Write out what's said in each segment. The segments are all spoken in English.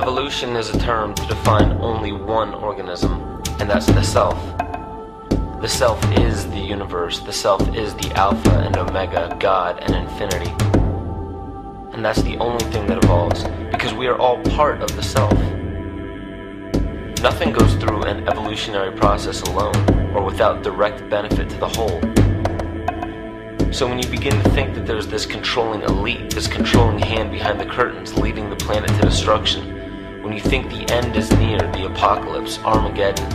Evolution is a term to define only one organism, and that's the self. The self is the universe, the self is the Alpha and Omega, God and infinity. And that's the only thing that evolves, because we are all part of the self. Nothing goes through an evolutionary process alone, or without direct benefit to the whole. So when you begin to think that there's this controlling elite, this controlling hand behind the curtains leading the planet to destruction, when you think the end is near, the apocalypse, Armageddon,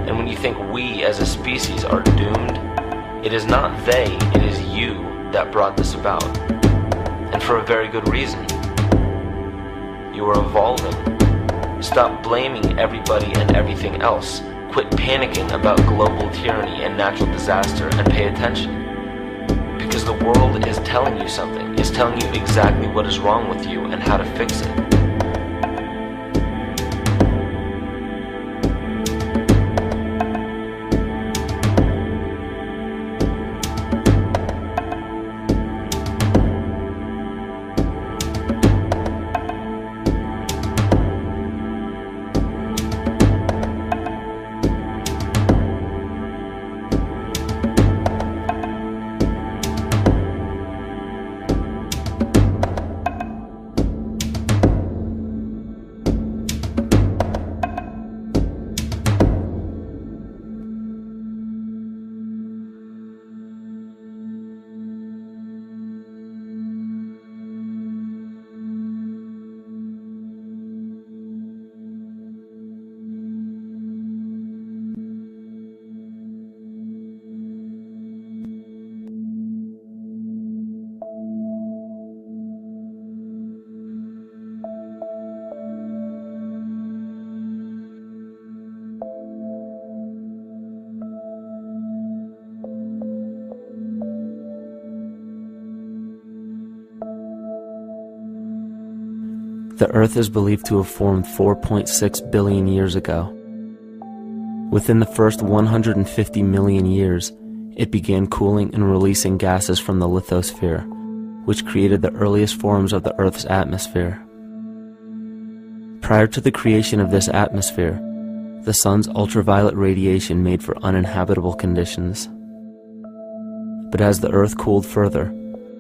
and when you think we as a species are doomed, it is not they, it is you that brought this about. And for a very good reason. You are evolving. Stop blaming everybody and everything else. Quit panicking about global tyranny and natural disaster and pay attention. Because the world is telling you something, is telling you exactly what is wrong with you and how to fix it. The Earth is believed to have formed 4.6 billion years ago. Within the first 150 million years, it began cooling and releasing gases from the lithosphere, which created the earliest forms of the Earth's atmosphere. Prior to the creation of this atmosphere, the sun's ultraviolet radiation made for uninhabitable conditions. But as the Earth cooled further,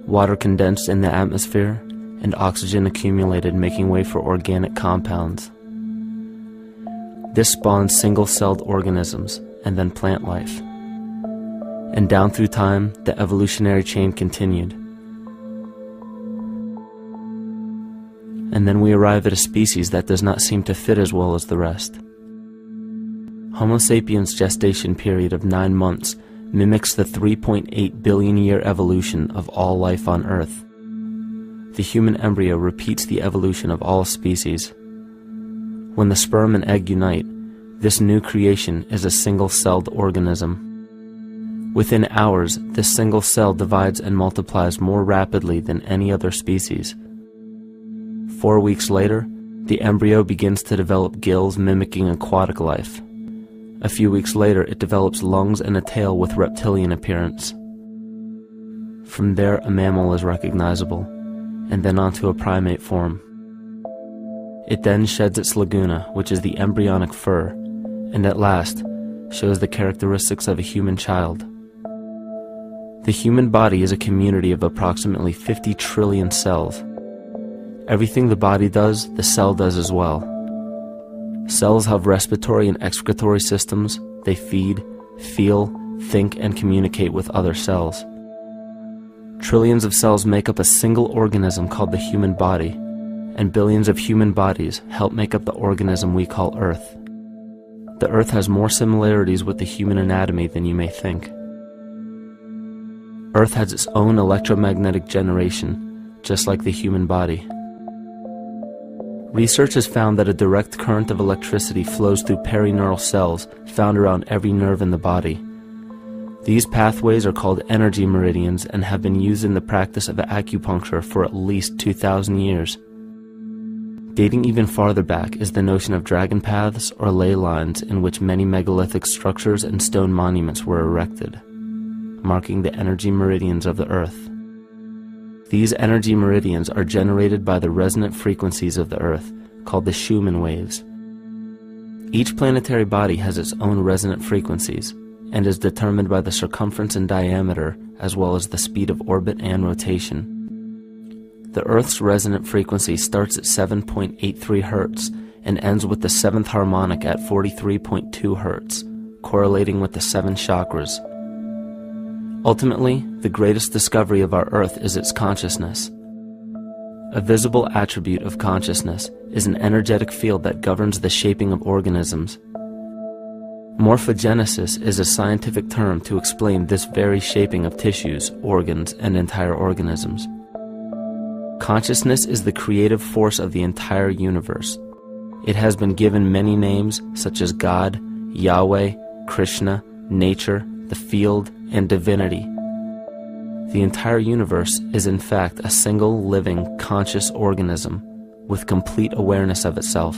water condensed in the atmosphere and oxygen accumulated, making way for organic compounds. This spawned single-celled organisms and then plant life. And down through time, the evolutionary chain continued. And then we arrive at a species that does not seem to fit as well as the rest. Homo sapiens' gestation period of 9 months mimics the 3.8 billion year evolution of all life on Earth. The human embryo repeats the evolution of all species. When the sperm and egg unite, this new creation is a single-celled organism. Within hours, this single cell divides and multiplies more rapidly than any other species. 4 weeks later, the embryo begins to develop gills mimicking aquatic life. A few weeks later, it develops lungs and a tail with reptilian appearance. From there, a mammal is recognizable, and then onto a primate form. It then sheds its laguna, which is the embryonic fur, and at last shows the characteristics of a human child. The human body is a community of approximately 50 trillion cells. Everything the body does, the cell does as well. Cells have respiratory and excretory systems. They feed, feel, think, and communicate with other cells. Trillions of cells make up a single organism called the human body, and billions of human bodies help make up the organism we call Earth. The Earth has more similarities with the human anatomy than you may think. Earth has its own electromagnetic generation, just like the human body. Research has found that a direct current of electricity flows through perineural cells found around every nerve in the body. These pathways are called energy meridians and have been used in the practice of acupuncture for at least 2,000 years. Dating even farther back is the notion of dragon paths or ley lines in which many megalithic structures and stone monuments were erected, marking the energy meridians of the Earth. These energy meridians are generated by the resonant frequencies of the Earth, called the Schumann waves. Each planetary body has its own resonant frequencies and is determined by the circumference and diameter as well as the speed of orbit and rotation. The Earth's resonant frequency starts at 7.83 Hz and ends with the 7th harmonic at 43.2 Hz, correlating with the 7 chakras. Ultimately, the greatest discovery of our Earth is its consciousness. A visible attribute of consciousness is an energetic field that governs the shaping of organisms. Morphogenesis is a scientific term to explain this very shaping of tissues, organs, and entire organisms. Consciousness is the creative force of the entire universe. It has been given many names such as God, Yahweh, Krishna, nature, the field, and divinity. The entire universe is in fact a single living, conscious organism with complete awareness of itself.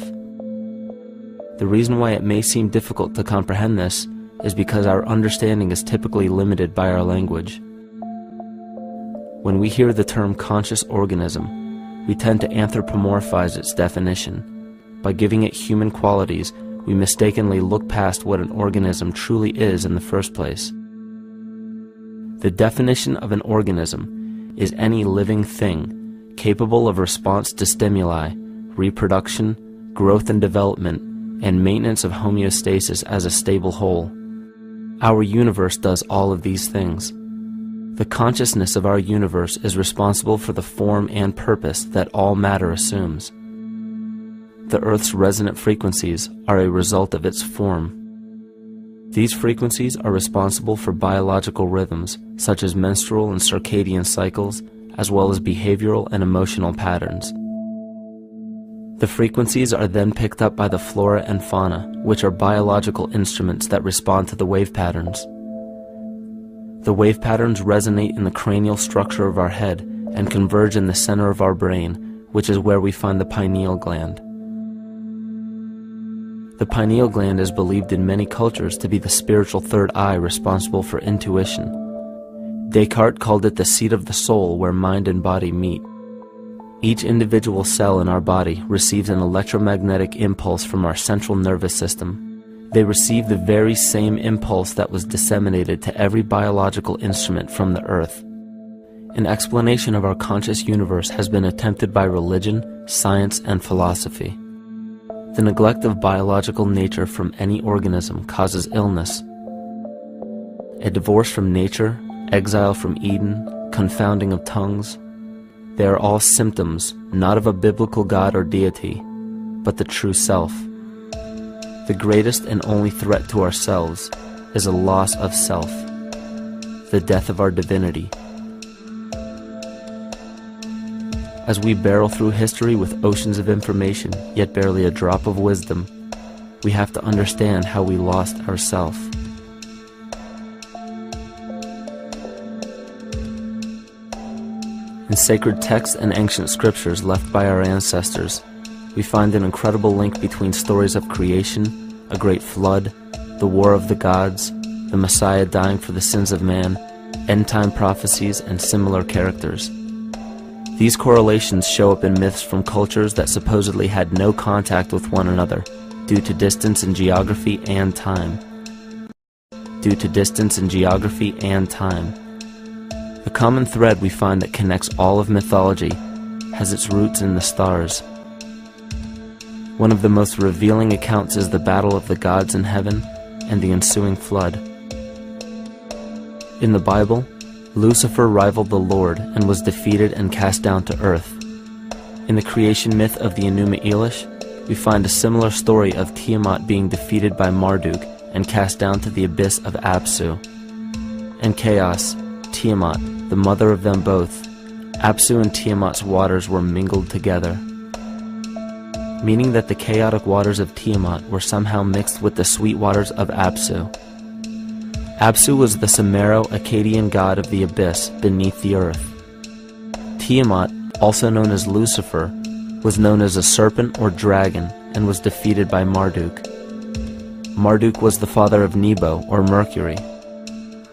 The reason why it may seem difficult to comprehend this is because our understanding is typically limited by our language. When we hear the term conscious organism, we tend to anthropomorphize its definition. By giving it human qualities, we mistakenly look past what an organism truly is in the first place. The definition of an organism is any living thing capable of response to stimuli, reproduction, growth and development, and maintenance of homeostasis as a stable whole. Our universe does all of these things. The consciousness of our universe is responsible for the form and purpose that all matter assumes. The Earth's resonant frequencies are a result of its form. These frequencies are responsible for biological rhythms, such as menstrual and circadian cycles, as well as behavioral and emotional patterns. The frequencies are then picked up by the flora and fauna, which are biological instruments that respond to the wave patterns. The wave patterns resonate in the cranial structure of our head and converge in the center of our brain, which is where we find the pineal gland. The pineal gland is believed in many cultures to be the spiritual third eye responsible for intuition. Descartes called it the seat of the soul where mind and body meet. Each individual cell in our body receives an electromagnetic impulse from our central nervous system. They receive the very same impulse that was disseminated to every biological instrument from the earth. An explanation of our conscious universe has been attempted by religion, science, and philosophy. The neglect of biological nature from any organism causes illness. A divorce from nature, exile from Eden, confounding of tongues, they are all symptoms not of a biblical God or deity, but the true self. The greatest and only threat to ourselves is a loss of self, the death of our divinity. As we barrel through history with oceans of information, yet barely a drop of wisdom, we have to understand how we lost ourself. In sacred texts and ancient scriptures left by our ancestors, we find an incredible link between stories of creation, a great flood, the war of the gods, the Messiah dying for the sins of man, end-time prophecies, and similar characters. These correlations show up in myths from cultures that supposedly had no contact with one another due to distance in geography and time. The common thread we find that connects all of mythology has its roots in the stars. One of the most revealing accounts is the battle of the gods in heaven and the ensuing flood. In the Bible, Lucifer rivaled the Lord and was defeated and cast down to earth. In the creation myth of the Enuma Elish, we find a similar story of Tiamat being defeated by Marduk and cast down to the abyss of Apsu. In chaos, Tiamat, the mother of them both, Apsu and Tiamat's waters were mingled together, meaning that the chaotic waters of Tiamat were somehow mixed with the sweet waters of Apsu. Apsu was the Sumero-Akkadian god of the abyss beneath the earth. Tiamat, also known as Lucifer, was known as a serpent or dragon and was defeated by Marduk. Marduk was the father of Nebo or Mercury,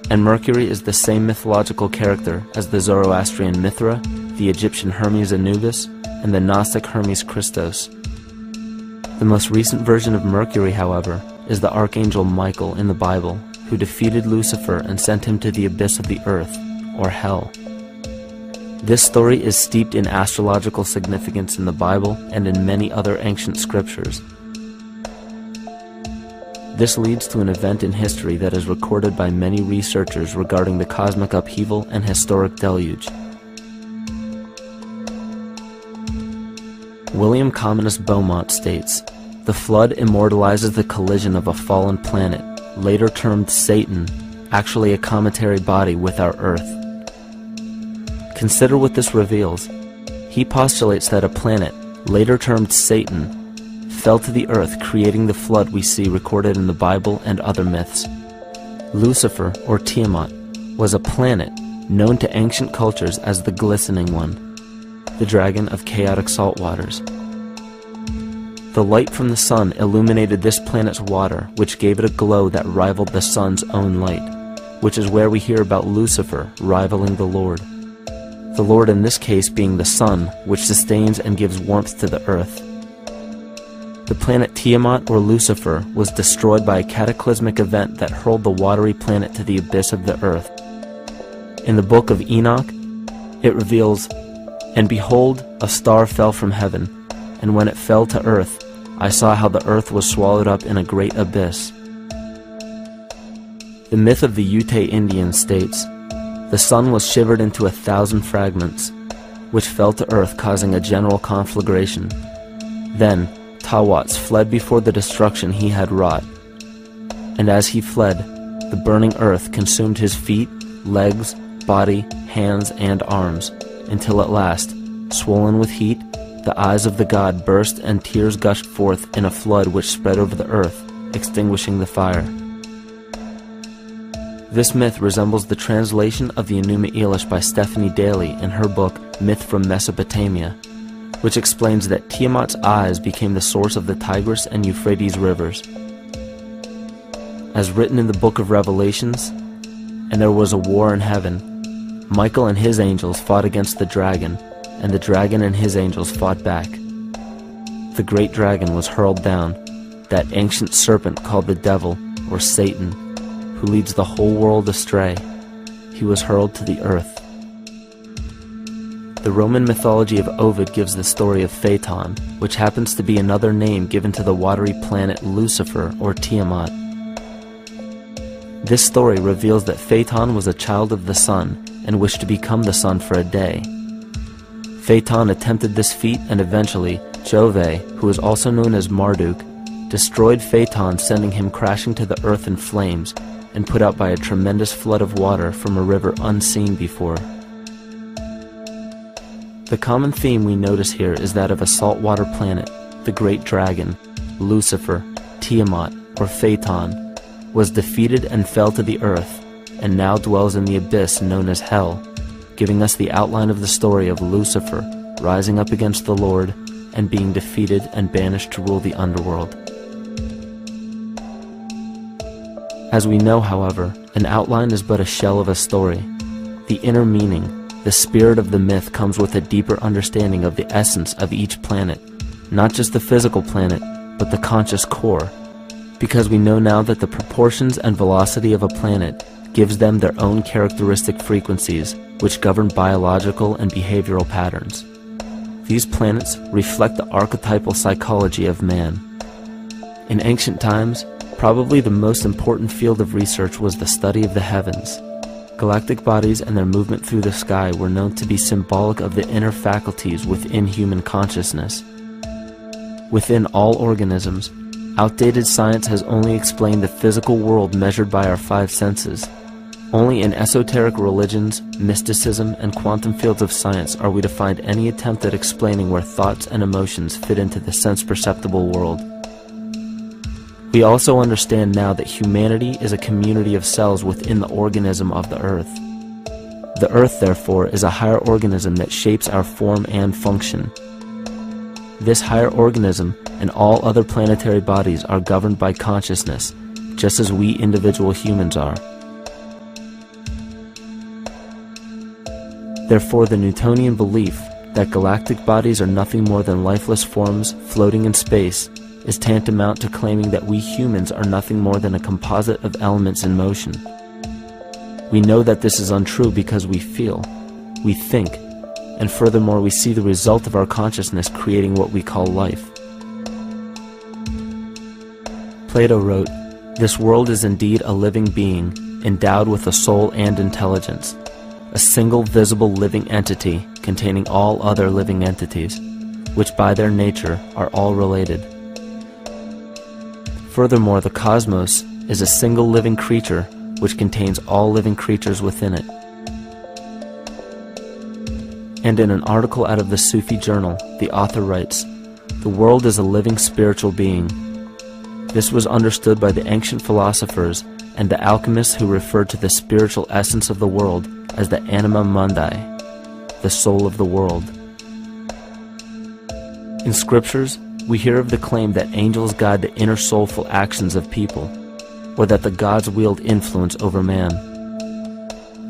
and Mercury is the same mythological character as the Zoroastrian Mithra, the Egyptian Hermes Anubis, and the Gnostic Hermes Christos. The most recent version of Mercury, however, is the archangel Michael in the Bible, who defeated Lucifer and sent him to the abyss of the earth, or hell. This story is steeped in astrological significance in the Bible and in many other ancient scriptures. This leads to an event in history that is recorded by many researchers regarding the cosmic upheaval and historic deluge. William Commonus Beaumont states, "The flood immortalizes the collision of a fallen planet, later termed Satan, actually a cometary body with our Earth." Consider what this reveals. He postulates that a planet, later termed Satan, fell to the earth, creating the flood we see recorded in the Bible and other myths. Lucifer, or Tiamat, was a planet known to ancient cultures as the Glistening One, the dragon of chaotic salt waters. The light from the sun illuminated this planet's water, which gave it a glow that rivaled the sun's own light, which is where we hear about Lucifer rivaling the Lord. The Lord in this case being the sun, which sustains and gives warmth to the earth. The planet Tiamat, or Lucifer, was destroyed by a cataclysmic event that hurled the watery planet to the abyss of the earth. In the book of Enoch, it reveals, "And behold, a star fell from heaven, and when it fell to earth, I saw how the earth was swallowed up in a great abyss." The myth of the Ute Indians states, "The sun was shivered into 1,000 fragments, which fell to earth, causing a general conflagration. Then Tawats fled before the destruction he had wrought. And as he fled, the burning earth consumed his feet, legs, body, hands, and arms, until at last, swollen with heat, the eyes of the god burst and tears gushed forth in a flood which spread over the earth, extinguishing the fire." This myth resembles the translation of the Enuma Elish by Stephanie Daly in her book Myth from Mesopotamia, which explains that Tiamat's eyes became the source of the Tigris and Euphrates rivers. As written in the book of Revelations, "And there was a war in heaven. Michael and his angels fought against the dragon, and the dragon and his angels fought back. The great dragon was hurled down, that ancient serpent called the devil, or Satan, who leads the whole world astray. He was hurled to the earth." The Roman mythology of Ovid gives the story of Phaeton, which happens to be another name given to the watery planet Lucifer, or Tiamat. This story reveals that Phaeton was a child of the sun and wished to become the sun for a day. Phaeton attempted this feat, and eventually Jove, who is also known as Marduk, destroyed Phaeton, sending him crashing to the earth in flames and put out by a tremendous flood of water from a river unseen before. The common theme we notice here is that of a saltwater planet, the great dragon, Lucifer, Tiamat, or Phaeton, was defeated and fell to the earth, and now dwells in the abyss known as hell, giving us the outline of the story of Lucifer rising up against the Lord and being defeated and banished to rule the underworld. As we know, however, an outline is but a shell of a story. The inner meaning, the spirit of the myth, comes with a deeper understanding of the essence of each planet, not just the physical planet, but the conscious core, because we know now that the proportions and velocity of a planet gives them their own characteristic frequencies, which govern biological and behavioral patterns. These planets reflect the archetypal psychology of man. In ancient times, probably the most important field of research was the study of the heavens. Galactic bodies and their movement through the sky were known to be symbolic of the inner faculties within human consciousness. Within all organisms, outdated science has only explained the physical world measured by our five senses. Only in esoteric religions, mysticism, and quantum fields of science are we to find any attempt at explaining where thoughts and emotions fit into the sense-perceptible world. We also understand now that humanity is a community of cells within the organism of the Earth. The Earth, therefore, is a higher organism that shapes our form and function. This higher organism and all other planetary bodies are governed by consciousness, just as we individual humans are. Therefore, the Newtonian belief that galactic bodies are nothing more than lifeless forms floating in space is tantamount to claiming that we humans are nothing more than a composite of elements in motion. We know that this is untrue because we feel, we think, and furthermore we see the result of our consciousness creating what we call life. Plato wrote, "This world is indeed a living being, endowed with a soul and intelligence, a single visible living entity containing all other living entities, which by their nature are all related." Furthermore, the cosmos is a single living creature which contains all living creatures within it. And in an article out of the Sufi journal, the author writes, "The world is a living spiritual being." This was understood by the ancient philosophers and the alchemists who referred to the spiritual essence of the world as the anima mundi, the soul of the world. In scriptures, we hear of the claim that angels guide the inner soulful actions of people, or that the gods wield influence over man.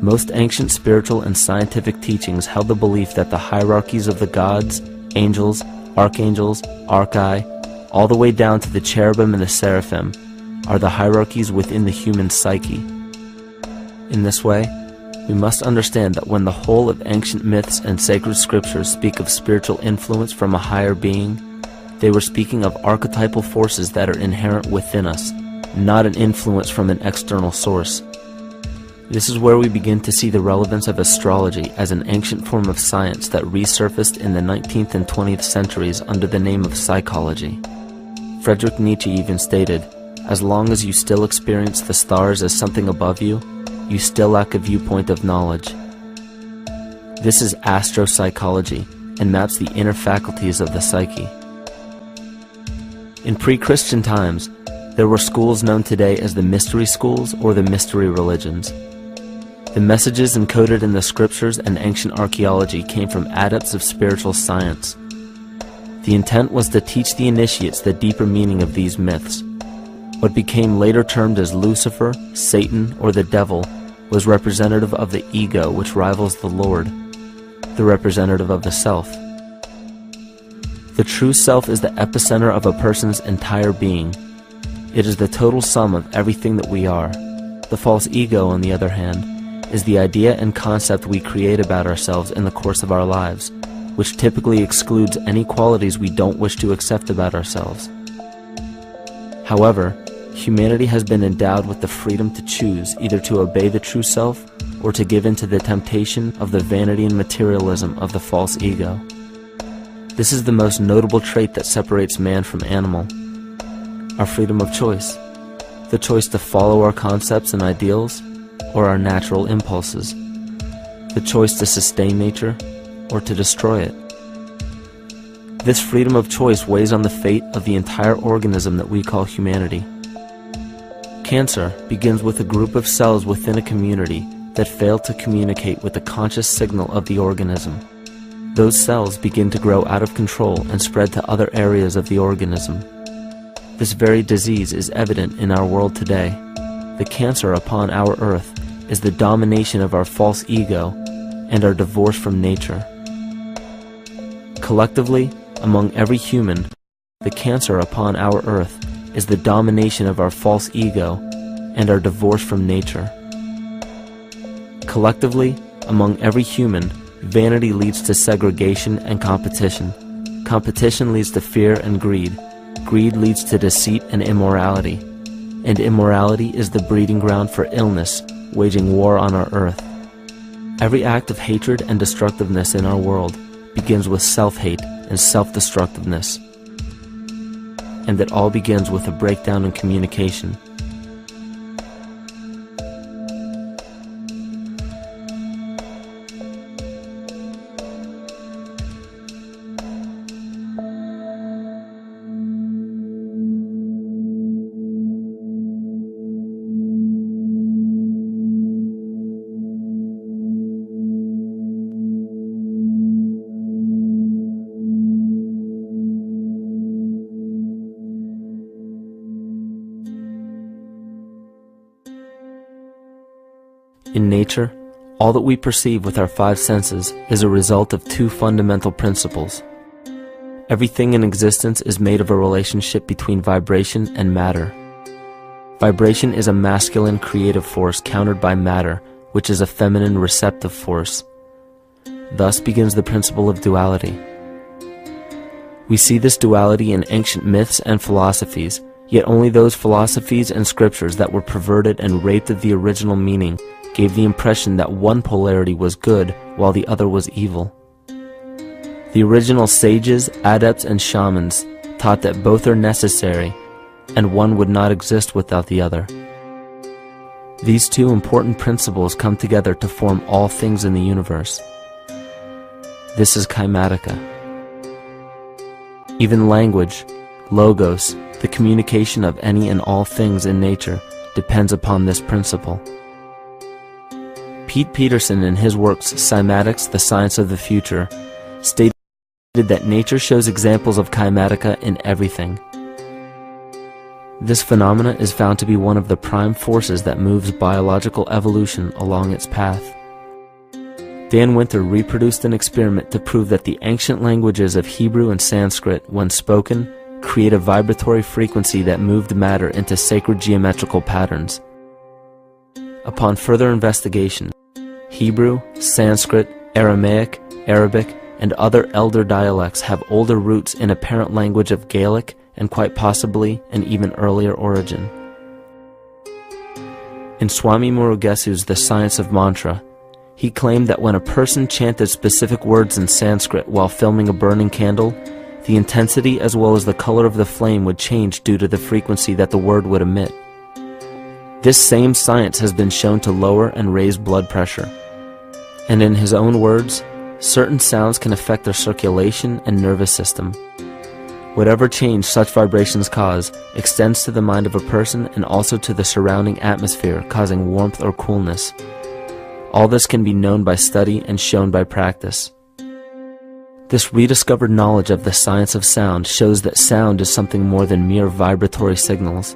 Most ancient spiritual and scientific teachings held the belief that the hierarchies of the gods, angels, archangels, archai, all the way down to the cherubim and the seraphim, are the hierarchies within the human psyche. In this way, we must understand that when the whole of ancient myths and sacred scriptures speak of spiritual influence from a higher being, they were speaking of archetypal forces that are inherent within us, not an influence from an external source. This is where we begin to see the relevance of astrology as an ancient form of science that resurfaced in the 19th and 20th centuries under the name of psychology. Friedrich Nietzsche even stated, "As long as you still experience the stars as something above you, you still lack a viewpoint of knowledge." This is astropsychology and maps the inner faculties of the psyche. In pre-Christian times, there were schools known today as the mystery schools or the mystery religions. The messages encoded in the scriptures and ancient archaeology came from adepts of spiritual science. The intent was to teach the initiates the deeper meaning of these myths. What became later termed as Lucifer, Satan, or the devil was representative of the ego, which rivals the Lord, the representative of the self. The true self is the epicenter of a person's entire being. It is the total sum of everything that we are. The false ego, on the other hand, is the idea and concept we create about ourselves in the course of our lives, which typically excludes any qualities we don't wish to accept about ourselves. However, humanity has been endowed with the freedom to choose either to obey the true self or to give in to the temptation of the vanity and materialism of the false ego. This is the most notable trait that separates man from animal. Our freedom of choice, the choice to follow our concepts and ideals or our natural impulses, the choice to sustain nature or to destroy it. This freedom of choice weighs on the fate of the entire organism that we call humanity. Cancer begins with a group of cells within a community that fail to communicate with the conscious signal of the organism. Those cells begin to grow out of control and spread to other areas of the organism. This very disease is evident in our world today. The cancer upon our earth is the domination of our false ego and our divorce from nature. Collectively, among every human, the cancer upon our earth is the domination of our false ego and our divorce from nature. Collectively, among every human, vanity leads to segregation and competition. Competition leads to fear and greed. Greed leads to deceit and immorality. And immorality is the breeding ground for illness, waging war on our earth. Every act of hatred and destructiveness in our world begins with self-hate and self-destructiveness. And it all begins with a breakdown in communication. In nature, all that we perceive with our five senses is a result of two fundamental principles. Everything in existence is made of a relationship between vibration and matter. Vibration is a masculine creative force countered by matter, which is a feminine receptive force. Thus begins the principle of duality. We see this duality in ancient myths and philosophies, yet only those philosophies and scriptures that were perverted and raped of the original meaning gave the impression that one polarity was good while the other was evil. The original sages, adepts, and shamans taught that both are necessary, and one would not exist without the other. These two important principles come together to form all things in the universe. This is Kymatica. Even language, logos, the communication of any and all things in nature, depends upon this principle. Pete Peterson, in his works Cymatics, the Science of the Future, stated that nature shows examples of Kymatica in everything. This phenomena is found to be one of the prime forces that moves biological evolution along its path. Dan Winter reproduced an experiment to prove that the ancient languages of Hebrew and Sanskrit, when spoken, create a vibratory frequency that moved matter into sacred geometrical patterns. Upon further investigation, Hebrew, Sanskrit, Aramaic, Arabic, and other elder dialects have older roots in a parent language of Gaelic and quite possibly an even earlier origin. In Swami Murugesu's The Science of Mantra, he claimed that when a person chanted specific words in Sanskrit while filming a burning candle, the intensity as well as the color of the flame would change due to the frequency that the word would emit. This same science has been shown to lower and raise blood pressure. And in his own words, certain sounds can affect their circulation and nervous system. Whatever change such vibrations cause extends to the mind of a person and also to the surrounding atmosphere, causing warmth or coolness. All this can be known by study and shown by practice. This rediscovered knowledge of the science of sound shows that sound is something more than mere vibratory signals.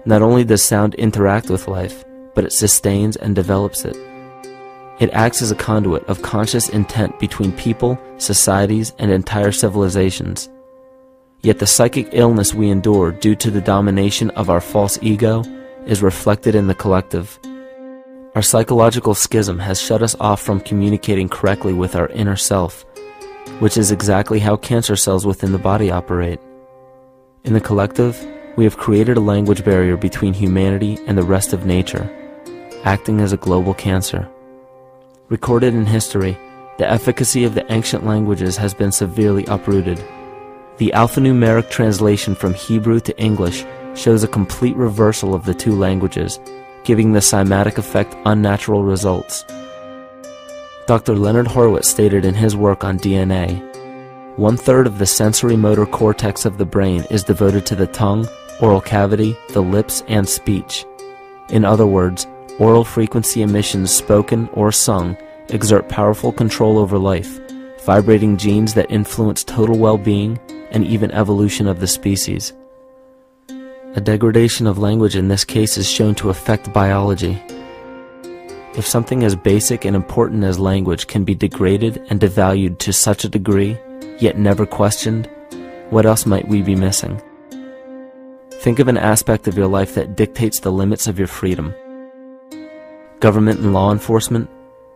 Not only does sound interact with life, but it sustains and develops it. It acts as a conduit of conscious intent between people, societies, and entire civilizations. Yet the psychic illness we endure due to the domination of our false ego is reflected in the collective. Our psychological schism has shut us off from communicating correctly with our inner self, which is exactly how cancer cells within the body operate. In the collective, we have created a language barrier between humanity and the rest of nature, acting as a global cancer. Recorded in history, the efficacy of the ancient languages has been severely uprooted. The alphanumeric translation from Hebrew to English shows a complete reversal of the two languages, giving the cymatic effect unnatural results. Dr. Leonard Horowitz stated in his work on DNA, 1/3 of the sensory motor cortex of the brain is devoted to the tongue, oral cavity, the lips, and speech. In other words, oral frequency emissions spoken or sung exert powerful control over life, vibrating genes that influence total well-being and even evolution of the species. A degradation of language in this case is shown to affect biology. If something as basic and important as language can be degraded and devalued to such a degree, yet never questioned, what else might we be missing? Think of an aspect of your life that dictates the limits of your freedom. Government and law enforcement,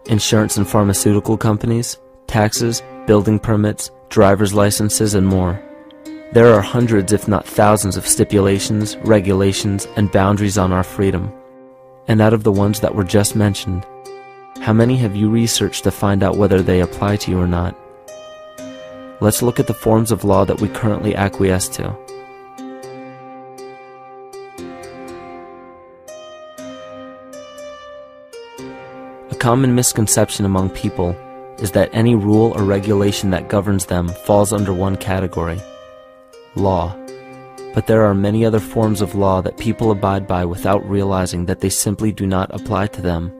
insurance and pharmaceutical companies, taxes, building permits, driver's licenses, and more. There are hundreds if not thousands of stipulations, regulations, and boundaries on our freedom. And out of the ones that were just mentioned, how many have you researched to find out whether they apply to you or not? Let's look at the forms of law that we currently acquiesce to. A common misconception among people is that any rule or regulation that governs them falls under one category, law. But there are many other forms of law that people abide by without realizing that they simply do not apply to them.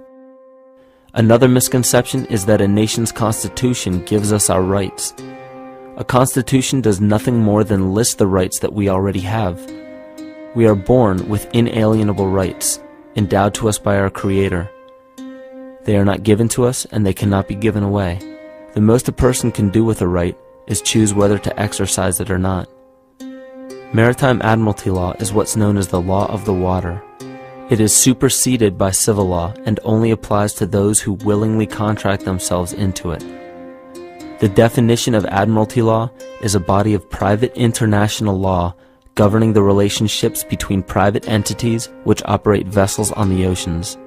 Another misconception is that a nation's constitution gives us our rights. A constitution does nothing more than list the rights that we already have. We are born with inalienable rights, endowed to us by our Creator. They are not given to us, and they cannot be given away. The most a person can do with a right is choose whether to exercise it or not. Maritime Admiralty law is what's known as the law of the water. It is superseded by civil law and only applies to those who willingly contract themselves into it. The definition of Admiralty law is a body of private international law governing the relationships between private entities which operate vessels on the oceans.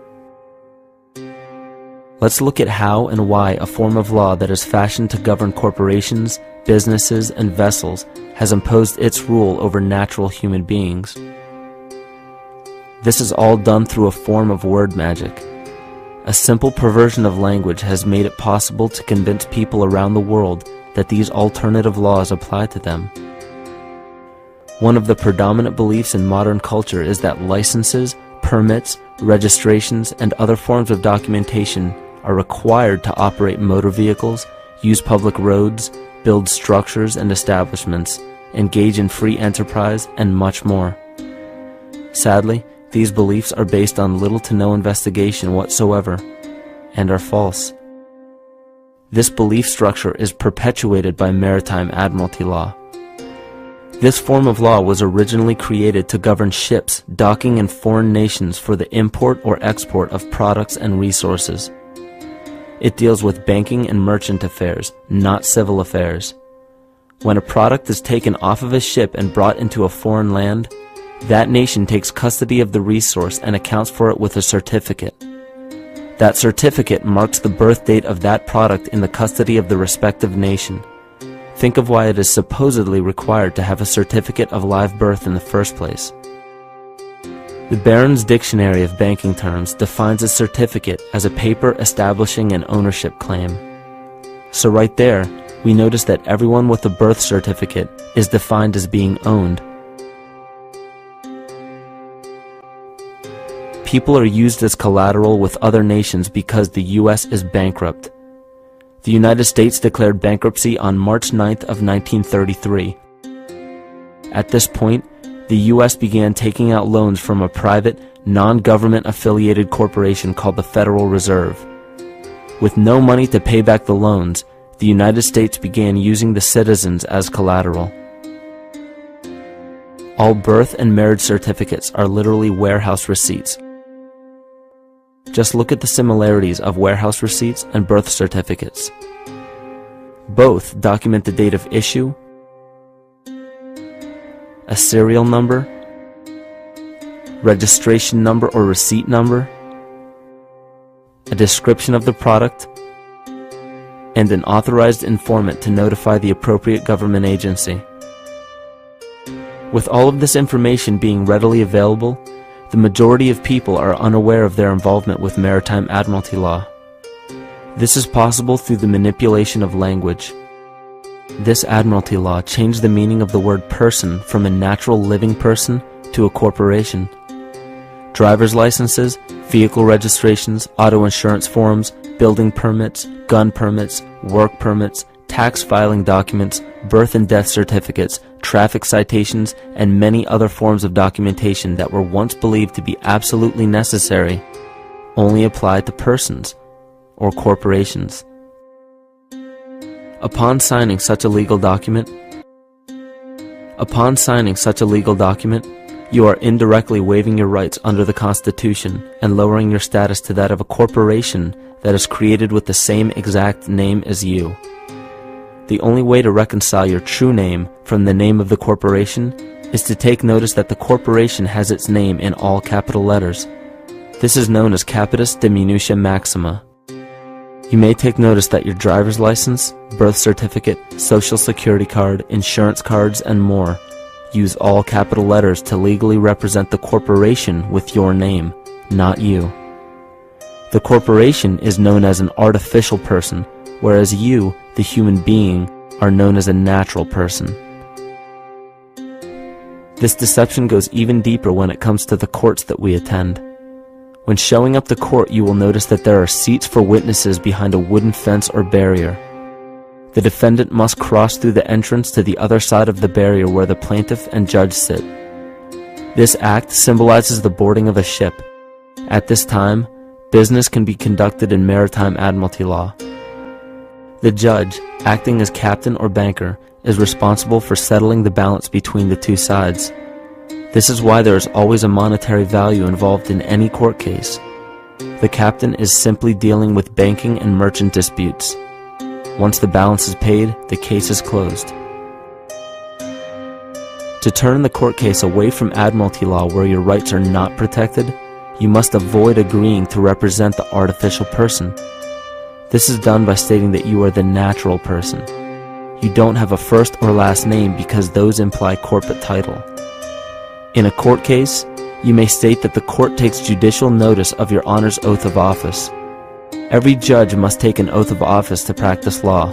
Let's look at how and why a form of law that is fashioned to govern corporations, businesses, and vessels has imposed its rule over natural human beings. This is all done through a form of word magic. A simple perversion of language has made it possible to convince people around the world that these alternative laws apply to them. One of the predominant beliefs in modern culture is that licenses, permits, registrations, and other forms of documentation are required to operate motor vehicles, use public roads, build structures and establishments, engage in free enterprise, and much more. Sadly, these beliefs are based on little to no investigation whatsoever, and are false. This belief structure is perpetuated by Maritime Admiralty law. This form of law was originally created to govern ships docking in foreign nations for the import or export of products and resources. It deals with banking and merchant affairs, not civil affairs. When a product is taken off of a ship and brought into a foreign land, that nation takes custody of the resource and accounts for it with a certificate. That certificate marks the birth date of that product in the custody of the respective nation. Think of why it is supposedly required to have a certificate of live birth in the first place. The Barron's Dictionary of Banking Terms defines a certificate as a paper establishing an ownership claim. So right there, we notice that everyone with a birth certificate is defined as being owned. People are used as collateral with other nations because the U.S. is bankrupt. The United States declared bankruptcy on March 9th of 1933. At this point, the U.S. began taking out loans from a private, non-government affiliated corporation called the Federal Reserve. With no money to pay back the loans, the United States began using the citizens as collateral. All birth and marriage certificates are literally warehouse receipts. Just look at the similarities of warehouse receipts and birth certificates. Both document the date of issue, a serial number, registration number or receipt number, a description of the product, and an authorized informant to notify the appropriate government agency. With all of this information being readily available, the majority of people are unaware of their involvement with Maritime Admiralty law. This is possible through the manipulation of language. This Admiralty law changed the meaning of the word person from a natural living person to a corporation. Driver's licenses, vehicle registrations, auto insurance forms, building permits, gun permits, work permits, tax filing documents, birth and death certificates, traffic citations, and many other forms of documentation that were once believed to be absolutely necessary only apply to persons or corporations. Upon signing such a legal document, you are indirectly waiving your rights under the Constitution and lowering your status to that of a corporation that is created with the same exact name as you. The only way to reconcile your true name from the name of the corporation is to take notice that the corporation has its name in all capital letters. This is known as capitis diminutia maxima. You may take notice that your driver's license, birth certificate, social security card, insurance cards, and more use all capital letters to legally represent the corporation with your name, not you. The corporation is known as an artificial person, whereas you, the human being, are known as a natural person. This deception goes even deeper when it comes to the courts that we attend. When showing up to court, you will notice that there are seats for witnesses behind a wooden fence or barrier. The defendant must cross through the entrance to the other side of the barrier where the plaintiff and judge sit. This act symbolizes the boarding of a ship. At this time, business can be conducted in Maritime Admiralty law. The judge, acting as captain or banker, is responsible for settling the balance between the two sides. This is why there is always a monetary value involved in any court case. The captain is simply dealing with banking and merchant disputes. Once the balance is paid, the case is closed. To turn the court case away from admiralty law where your rights are not protected, you must avoid agreeing to represent the artificial person. This is done by stating that you are the natural person. You don't have a first or last name because those imply corporate title. In a court case, you may state that the court takes judicial notice of your honor's oath of office. Every judge must take an oath of office to practice law,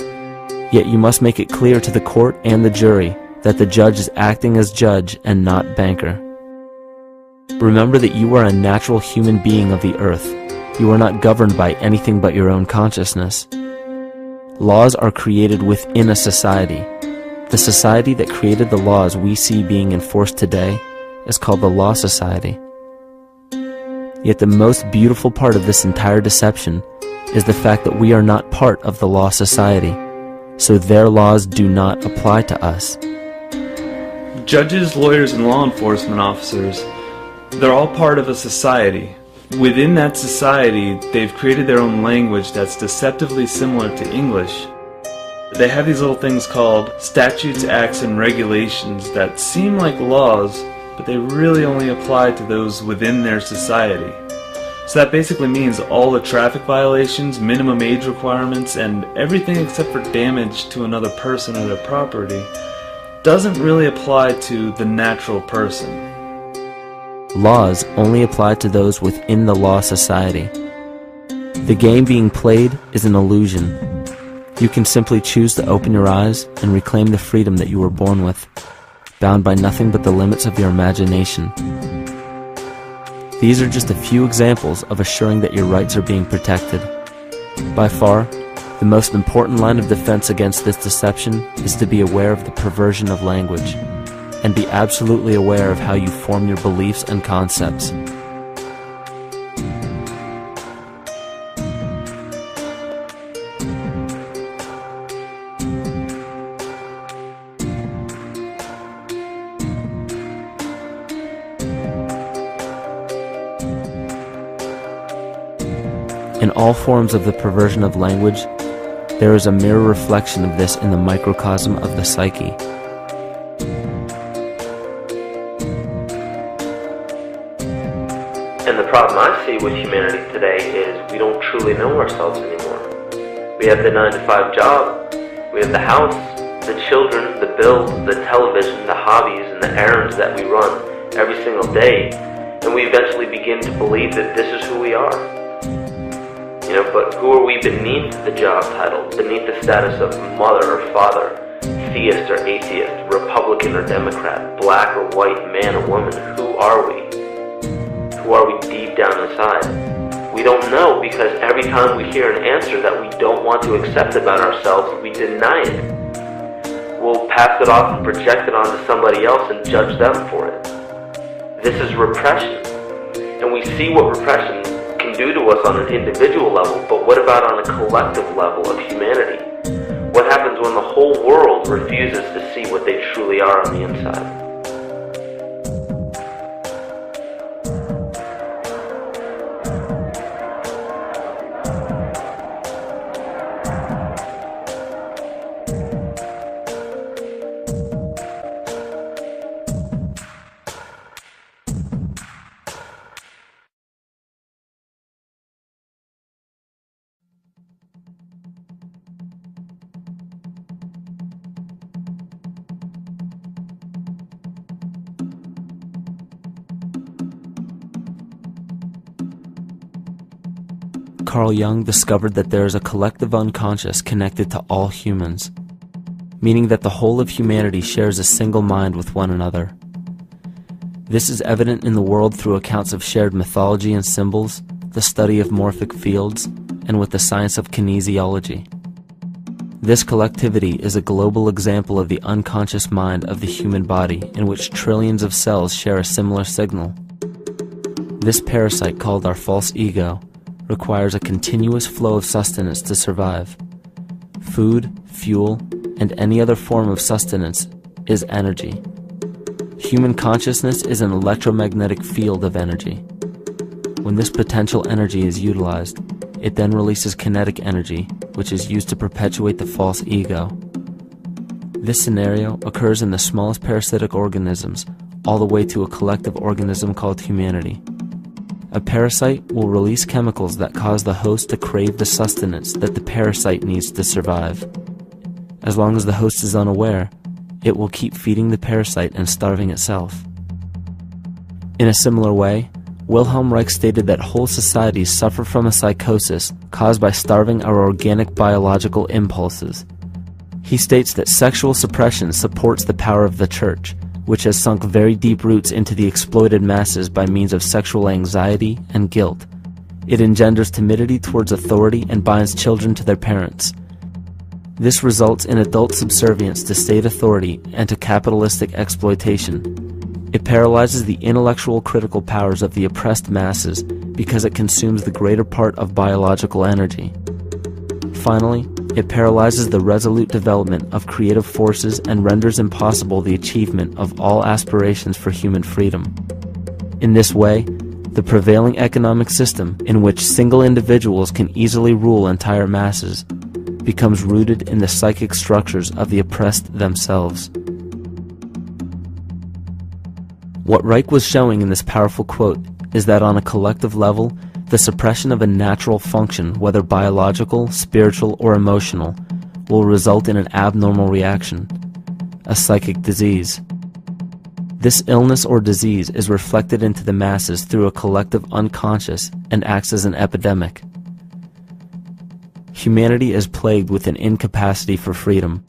yet you must make it clear to the court and the jury that the judge is acting as judge and not banker. Remember that you are a natural human being of the earth. You are not governed by anything but your own consciousness. Laws are created within a society. The society that created the laws we see being enforced today is called the Law Society. Yet the most beautiful part of this entire deception is the fact that we are not part of the Law Society, so their laws do not apply to us. Judges, lawyers, and law enforcement officers, they're all part of a society. Within that society, they've created their own language that's deceptively similar to English. They have these little things called statutes, acts, and regulations that seem like laws, but they really only apply to those within their society. So that basically means all the traffic violations, minimum age requirements, and everything except for damage to another person or their property doesn't really apply to the natural person. Laws only apply to those within the Law Society. The game being played is an illusion. You can simply choose to open your eyes and reclaim the freedom that you were born with, bound by nothing but the limits of your imagination. These are just a few examples of assuring that your rights are being protected. By far, the most important line of defense against this deception is to be aware of the perversion of language, and be absolutely aware of how you form your beliefs and concepts. In all forms of the perversion of language, there is a mirror reflection of this in the microcosm of the psyche. And the problem I see with humanity today is we don't truly know ourselves anymore. We have the 9-to-5 job, we have the house, the children, the bills, the television, the hobbies, and the errands that we run every single day, and we eventually begin to believe that this is who we are. But who are we beneath the job title, beneath the status of mother or father, theist or atheist, Republican or Democrat, black or white, man or woman? Who are we? Who are we deep down inside? We don't know, because every time we hear an answer that we don't want to accept about ourselves, we deny it. We'll pass it off and project it onto somebody else and judge them for it. This is repression. And we see what repression can do to us on an individual level, but what about on a collective level of humanity? What happens when the whole world refuses to see what they truly are on the inside? Carl Jung discovered that there is a collective unconscious connected to all humans, meaning that the whole of humanity shares a single mind with one another. This is evident in the world through accounts of shared mythology and symbols, the study of morphic fields, and with the science of kinesiology. This collectivity is a global example of the unconscious mind of the human body, in which trillions of cells share a similar signal. This parasite, called our false ego, requires a continuous flow of sustenance to survive. Food, fuel, and any other form of sustenance is energy. Human consciousness is an electromagnetic field of energy. When this potential energy is utilized, it then releases kinetic energy, which is used to perpetuate the false ego. This scenario occurs in the smallest parasitic organisms, all the way to a collective organism called humanity. A parasite will release chemicals that cause the host to crave the sustenance that the parasite needs to survive. As long as the host is unaware, it will keep feeding the parasite and starving itself. In a similar way, Wilhelm Reich stated that whole societies suffer from a psychosis caused by starving our organic biological impulses. He states that sexual suppression supports the power of the church, which has sunk very deep roots into the exploited masses by means of sexual anxiety and guilt. It engenders timidity towards authority and binds children to their parents. This results in adult subservience to state authority and to capitalistic exploitation. It paralyzes the intellectual critical powers of the oppressed masses because it consumes the greater part of biological energy. Finally, it paralyzes the resolute development of creative forces and renders impossible the achievement of all aspirations for human freedom. In this way, the prevailing economic system, in which single individuals can easily rule entire masses, becomes rooted in the psychic structures of the oppressed themselves. What Reich was showing in this powerful quote is that on a collective level, the suppression of a natural function, whether biological, spiritual, or emotional, will result in an abnormal reaction, a psychic disease. This illness or disease is reflected into the masses through a collective unconscious and acts as an epidemic. Humanity is plagued with an incapacity for freedom,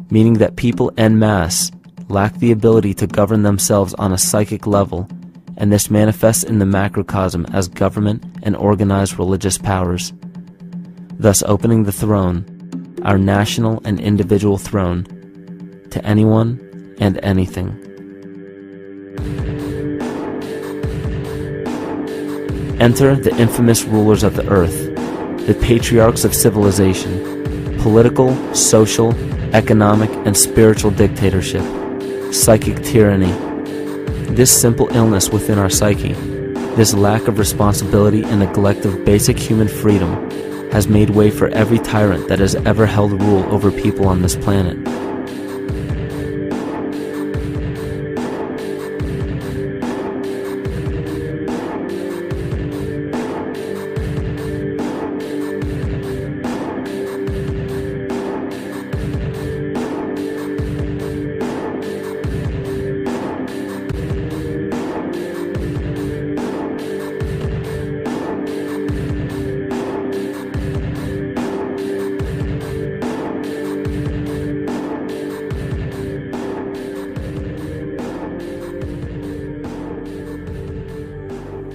meaning that people en masse lack the ability to govern themselves on a psychic level, and this manifests in the macrocosm as government and organized religious powers, thus opening the throne, our national and individual throne, to anyone and anything. Enter the infamous rulers of the earth, the patriarchs of civilization, political, social, economic, and spiritual dictatorship, psychic tyranny. This simple illness within our psyche, this lack of responsibility and neglect of basic human freedom, has made way for every tyrant that has ever held rule over people on this planet.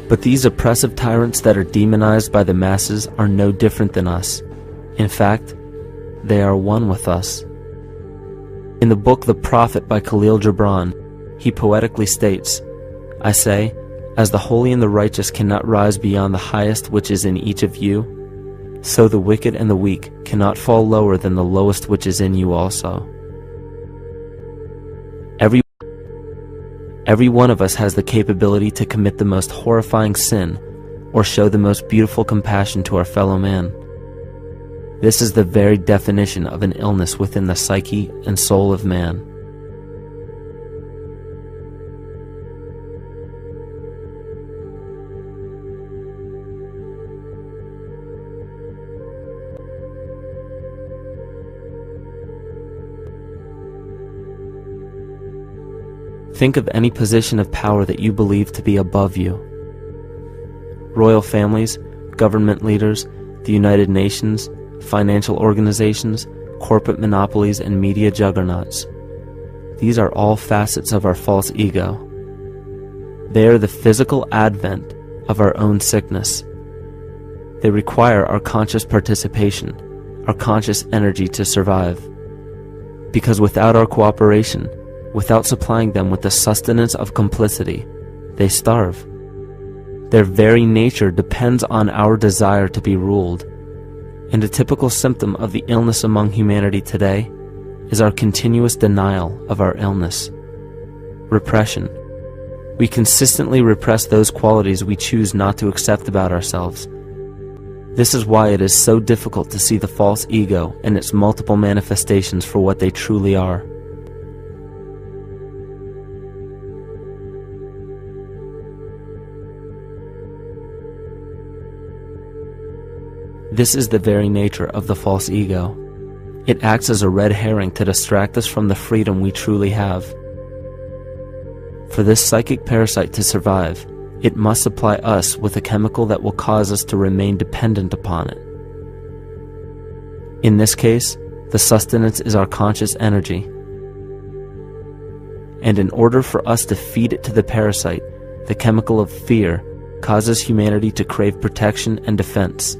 But these oppressive tyrants that are demonized by the masses are no different than us. In fact, they are one with us. In the book The Prophet by Khalil Gibran, he poetically states, "I say, as the holy and the righteous cannot rise beyond the highest which is in each of you, so the wicked and the weak cannot fall lower than the lowest which is in you also." Every one of us has the capability to commit the most horrifying sin or show the most beautiful compassion to our fellow man. This is the very definition of an illness within the psyche and soul of man. Think of any position of power that you believe to be above you. Royal families, government leaders, the United Nations, financial organizations, corporate monopolies, and media juggernauts. These are all facets of our false ego. They are the physical advent of our own sickness. They require our conscious participation, our conscious energy to survive. Because without our cooperation, without supplying them with the sustenance of complicity, they starve. Their very nature depends on our desire to be ruled. And a typical symptom of the illness among humanity today is our continuous denial of our illness. Repression. We consistently repress those qualities we choose not to accept about ourselves. This is why it is so difficult to see the false ego and its multiple manifestations for what they truly are. This is the very nature of the false ego. It acts as a red herring to distract us from the freedom we truly have. For this psychic parasite to survive, it must supply us with a chemical that will cause us to remain dependent upon it. In this case, the sustenance is our conscious energy. And in order for us to feed it to the parasite, the chemical of fear causes humanity to crave protection and defense.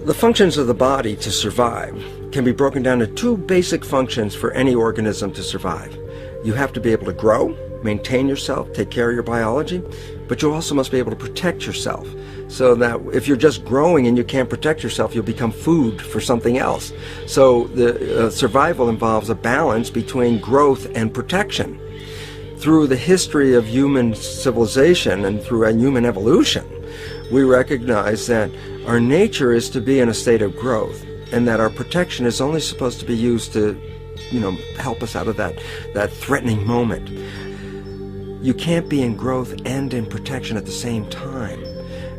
The functions of the body to survive can be broken down to two basic functions for any organism to survive. You have to be able to grow, maintain yourself, take care of your biology, but you also must be able to protect yourself, so that if you're just growing and you can't protect yourself, you'll become food for something else. So the survival involves a balance between growth and protection. Through the history of human civilization and through human evolution, we recognize that our nature is to be in a state of growth, and that our protection is only supposed to be used to, help us out of that threatening moment. You can't be in growth and in protection at the same time.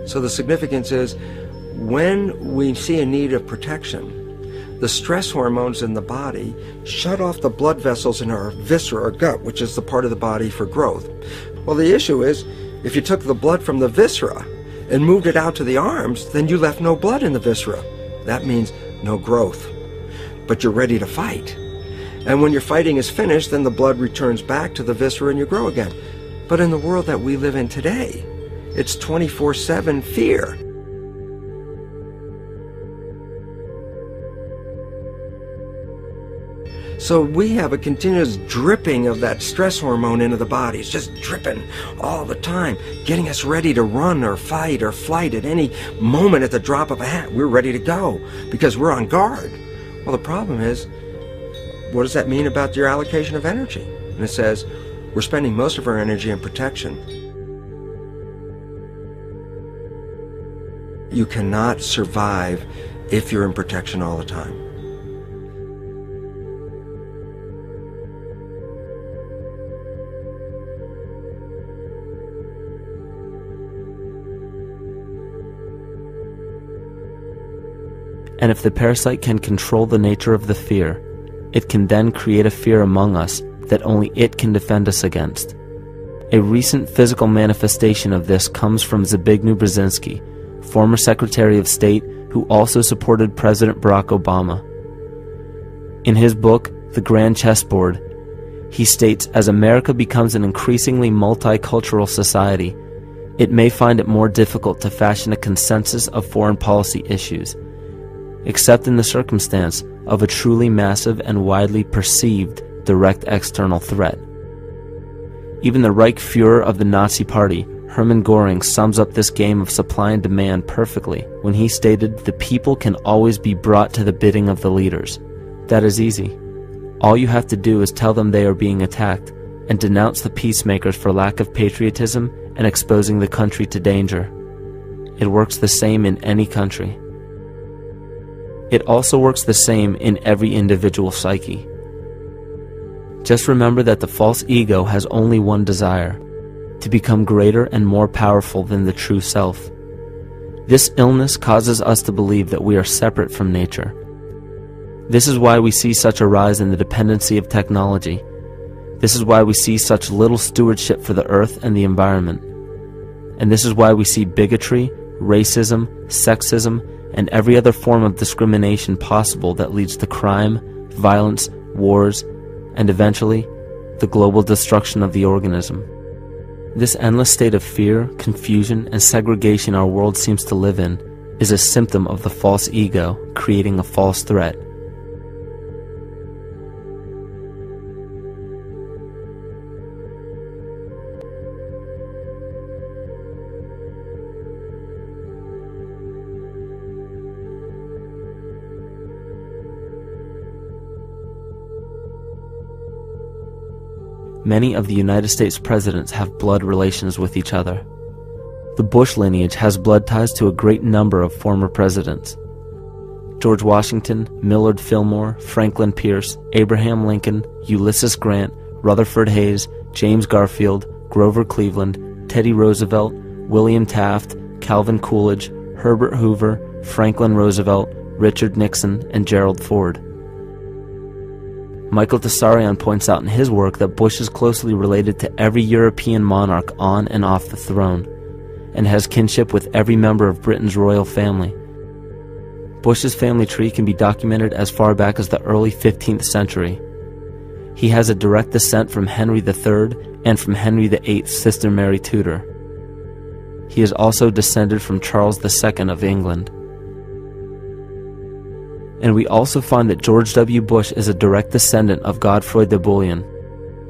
So the significance is, when we see a need of protection, the stress hormones in the body shut off the blood vessels in our viscera, or gut, which is the part of the body for growth. Well, the issue is, if you took the blood from the viscera and moved it out to the arms, then you left no blood in the viscera. That means no growth. But you're ready to fight. And when your fighting is finished, then the blood returns back to the viscera and you grow again. But in the world that we live in today, it's 24/7 fear. So we have a continuous dripping of that stress hormone into the body. It's just dripping all the time, getting us ready to run or fight or flight at any moment at the drop of a hat. We're ready to go because we're on guard. Well, the problem is, what does that mean about your allocation of energy? And it says, we're spending most of our energy in protection. You cannot survive if you're in protection all the time. And if the parasite can control the nature of the fear, it can then create a fear among us that only it can defend us against. A recent physical manifestation of this comes from Zbigniew Brzezinski, former Secretary of State who also supported President Barack Obama. In his book, The Grand Chessboard, he states, as America becomes an increasingly multicultural society, it may find it more difficult to fashion a consensus of foreign policy issues, except in the circumstance of a truly massive and widely perceived direct external threat. Even the Reichsfuhrer of the Nazi Party, Hermann Göring, sums up this game of supply and demand perfectly when he stated, "The people can always be brought to the bidding of the leaders." That is easy. All you have to do is tell them they are being attacked and denounce the peacemakers for lack of patriotism and exposing the country to danger. It works the same in any country. It also works the same in every individual psyche. Just remember that the false ego has only one desire: to become greater and more powerful than the true self. This illness causes us to believe that we are separate from nature. This is why we see such a rise in the dependency of technology. This is why we see such little stewardship for the earth and the environment. And this is why we see bigotry, racism, sexism, and every other form of discrimination possible that leads to crime, violence, wars, and eventually, the global destruction of the organism. This endless state of fear, confusion, and segregation our world seems to live in is a symptom of the false ego creating a false threat. many of the United States presidents have blood relations with each other. The Bush lineage has blood ties to a great number of former presidents. George Washington, Millard Fillmore, Franklin Pierce, Abraham Lincoln, Ulysses Grant, Rutherford Hayes, James Garfield, Grover Cleveland, Teddy Roosevelt, William Taft, Calvin Coolidge, Herbert Hoover, Franklin Roosevelt, Richard Nixon, and Gerald Ford. Michael Tessarion points out in his work that Bush is closely related to every European monarch on and off the throne, and has kinship with every member of Britain's royal family. Bush's family tree can be documented as far back as the early 15th century. He has a direct descent from Henry III and from Henry VIII's sister Mary Tudor. He is also descended from Charles II of England. And we also find that George W. Bush is a direct descendant of Godfrey de Bouillon.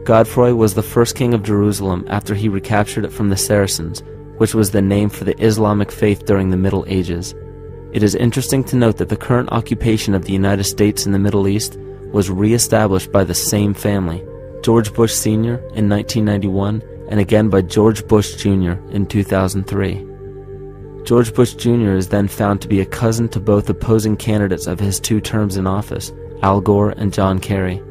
Godfrey was the first king of Jerusalem after he recaptured it from the Saracens, which was the name for the Islamic faith during the Middle Ages. It is interesting to note that the current occupation of the United States in the Middle East was re-established by the same family, George Bush Sr. in 1991, and again by George Bush Jr. in 2003. George Bush Jr. is then found to be a cousin to both opposing candidates of his 2 terms in office, Al Gore and John Kerry.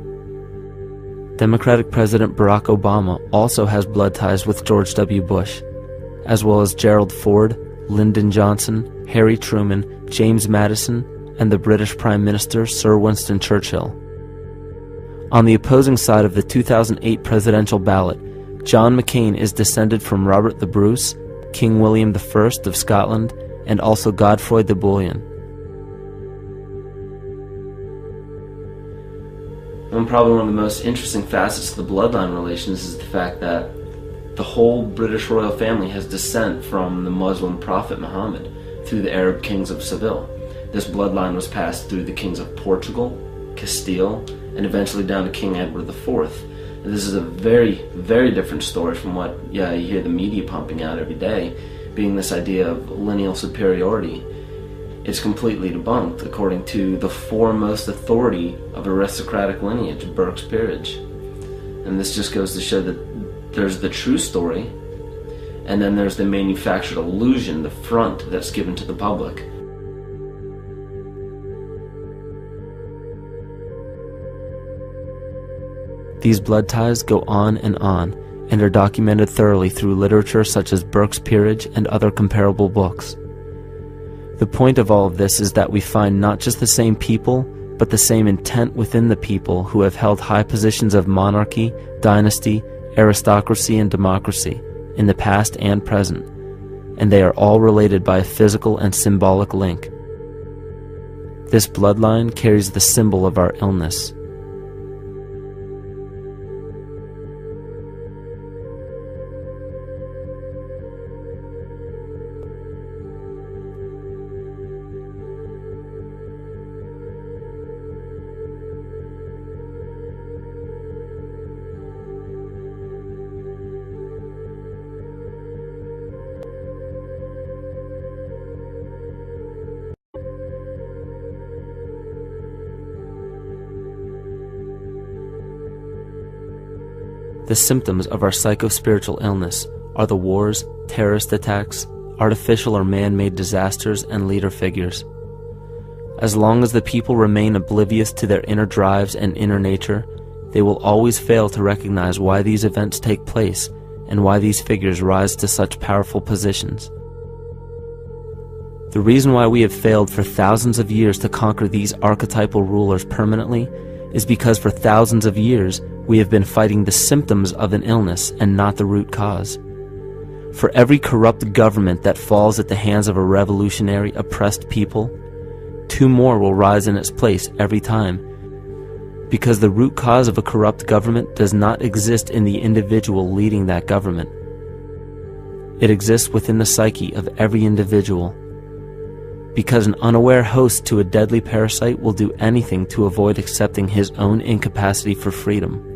Democratic President Barack Obama also has blood ties with George W. Bush, as well as Gerald Ford, Lyndon Johnson, Harry Truman, James Madison, and the British Prime Minister Sir Winston Churchill. On the opposing side of the 2008 presidential ballot, John McCain is descended from Robert the Bruce, King William I of Scotland, and also Godfrey de Bouillon. Probably one of the most interesting facets of the bloodline relations is the fact that the whole British royal family has descent from the Muslim prophet Muhammad through the Arab kings of Seville. This bloodline was passed through the kings of Portugal, Castile, and eventually down to King Edward IV. And this is a very, very different story from what you hear the media pumping out every day, being this idea of lineal superiority. It's completely debunked according to the foremost authority of aristocratic lineage, Burke's peerage. And this just goes to show that there's the true story, and then there's the manufactured illusion, the front that's given to the public. These blood ties go on and are documented thoroughly through literature such as Burke's Peerage and other comparable books. The point of all of this is that we find not just the same people, but the same intent within the people who have held high positions of monarchy, dynasty, aristocracy, and democracy in the past and present, and they are all related by a physical and symbolic link. This bloodline carries the symbol of our illness. The symptoms of our psycho-spiritual illness are the wars, terrorist attacks, artificial or man-made disasters, and leader figures. As long as the people remain oblivious to their inner drives and inner nature, they will always fail to recognize why these events take place and why these figures rise to such powerful positions. The reason why we have failed for thousands of years to conquer these archetypal rulers permanently is because for thousands of years we have been fighting the symptoms of an illness and not the root cause. For every corrupt government that falls at the hands of a revolutionary, oppressed people, 2 more will rise in its place every time. Because the root cause of a corrupt government does not exist in the individual leading that government. It exists within the psyche of every individual. Because an unaware host to a deadly parasite will do anything to avoid accepting his own incapacity for freedom.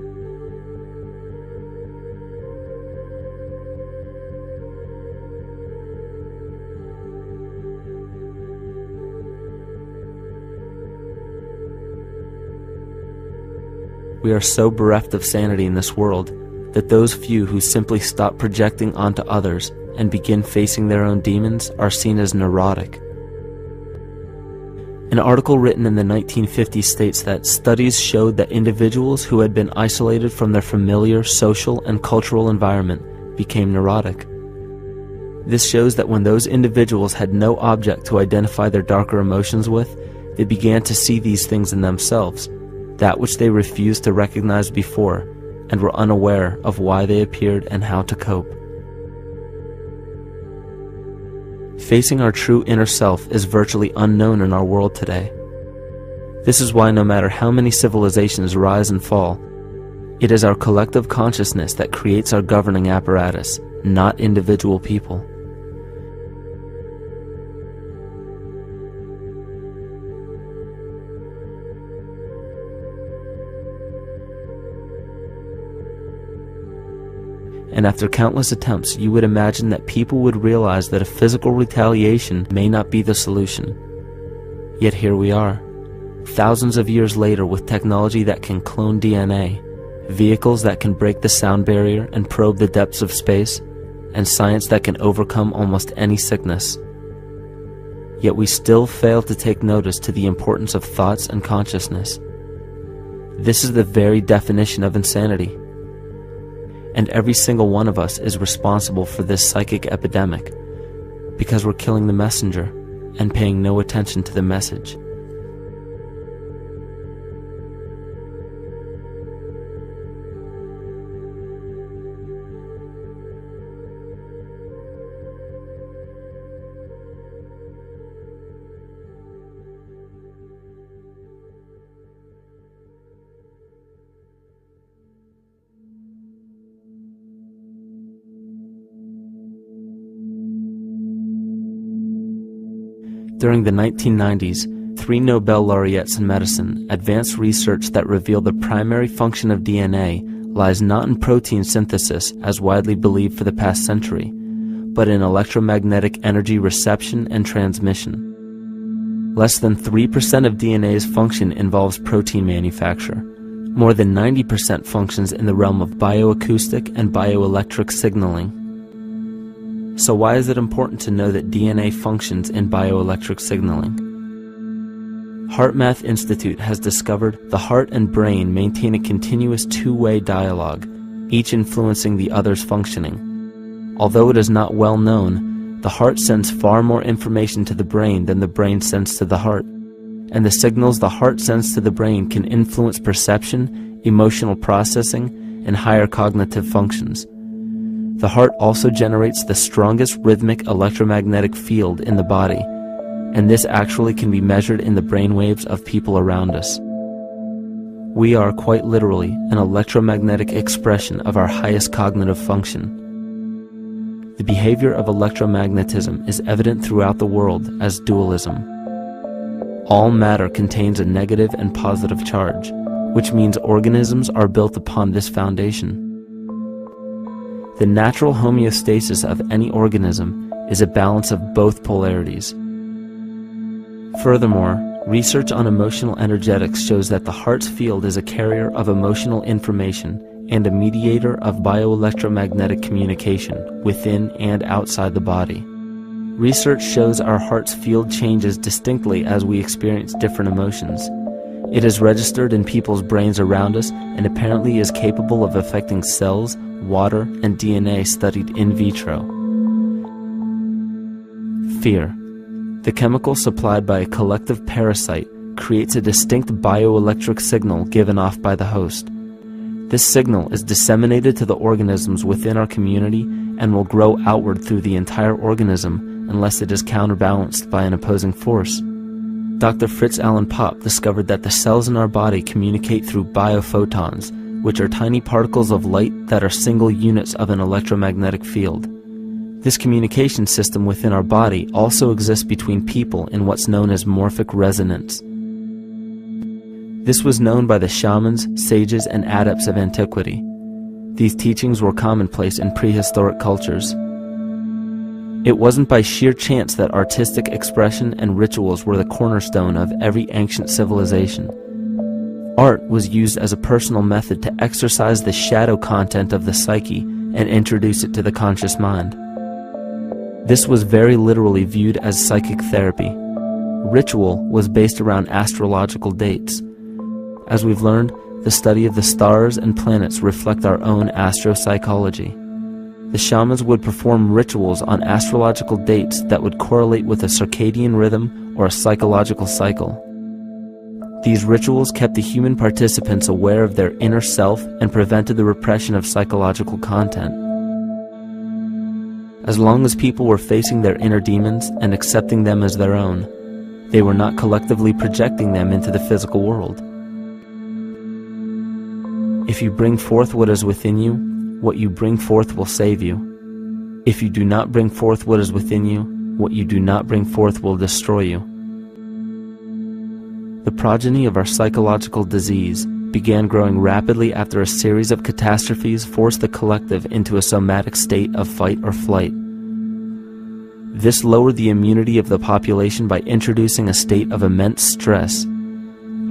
We are so bereft of sanity in this world that those few who simply stop projecting onto others and begin facing their own demons are seen as neurotic. An article written in the 1950s states that studies showed that individuals who had been isolated from their familiar social and cultural environment became neurotic. This shows that when those individuals had no object to identify their darker emotions with, they began to see these things in themselves, that which they refused to recognize before, and were unaware of why they appeared and how to cope. Facing our true inner self is virtually unknown in our world today. This is why no matter how many civilizations rise and fall, it is our collective consciousness that creates our governing apparatus, not individual people. And after countless attempts, you would imagine that people would realize that a physical retaliation may not be the solution. Yet here we are, thousands of years later, with technology that can clone DNA, vehicles that can break the sound barrier and probe the depths of space, and science that can overcome almost any sickness. Yet we still fail to take notice to the importance of thoughts and consciousness. This is the very definition of insanity. And every single one of us is responsible for this psychic epidemic, because we're killing the messenger and paying no attention to the message. During the 1990s, 3 Nobel laureates in medicine advanced research that revealed the primary function of DNA lies not in protein synthesis as widely believed for the past century, but in electromagnetic energy reception and transmission. Less than 3% of DNA's function involves protein manufacture. More than 90% functions in the realm of bioacoustic and bioelectric signaling. So why is it important to know that DNA functions in bioelectric signaling? HeartMath Institute has discovered the heart and brain maintain a continuous two-way dialogue, each influencing the other's functioning. Although it is not well known, the heart sends far more information to the brain than the brain sends to the heart, and the signals the heart sends to the brain can influence perception, emotional processing, and higher cognitive functions. The heart also generates the strongest rhythmic electromagnetic field in the body, and this actually can be measured in the brainwaves of people around us. We are quite literally an electromagnetic expression of our highest cognitive function. The behavior of electromagnetism is evident throughout the world as dualism. All matter contains a negative and positive charge, which means organisms are built upon this foundation. The natural homeostasis of any organism is a balance of both polarities. Furthermore, research on emotional energetics shows that the heart's field is a carrier of emotional information and a mediator of bioelectromagnetic communication within and outside the body. Research shows our heart's field changes distinctly as we experience different emotions. It is registered in people's brains around us and apparently is capable of affecting cells, water, and DNA studied in vitro. Fear. The chemical supplied by a collective parasite creates a distinct bioelectric signal given off by the host. This signal is disseminated to the organisms within our community and will grow outward through the entire organism unless it is counterbalanced by an opposing force. Dr. Fritz Alan Popp discovered that the cells in our body communicate through biophotons, which are tiny particles of light that are single units of an electromagnetic field. This communication system within our body also exists between people in what's known as morphic resonance. This was known by the shamans, sages, and adepts of antiquity. These teachings were commonplace in prehistoric cultures. It wasn't by sheer chance that artistic expression and rituals were the cornerstone of every ancient civilization. Art was used as a personal method to exercise the shadow content of the psyche and introduce it to the conscious mind. This was very literally viewed as psychic therapy. Ritual was based around astrological dates. As we've learned, the study of the stars and planets reflect our own astropsychology. The shamans would perform rituals on astrological dates that would correlate with a circadian rhythm or a psychological cycle. These rituals kept the human participants aware of their inner self and prevented the repression of psychological content. As long as people were facing their inner demons and accepting them as their own, they were not collectively projecting them into the physical world. If you bring forth what is within you, what you bring forth will save you. If you do not bring forth what is within you, what you do not bring forth will destroy you. The progeny of our psychological disease began growing rapidly after a series of catastrophes forced the collective into a somatic state of fight or flight. This lowered the immunity of the population by introducing a state of immense stress.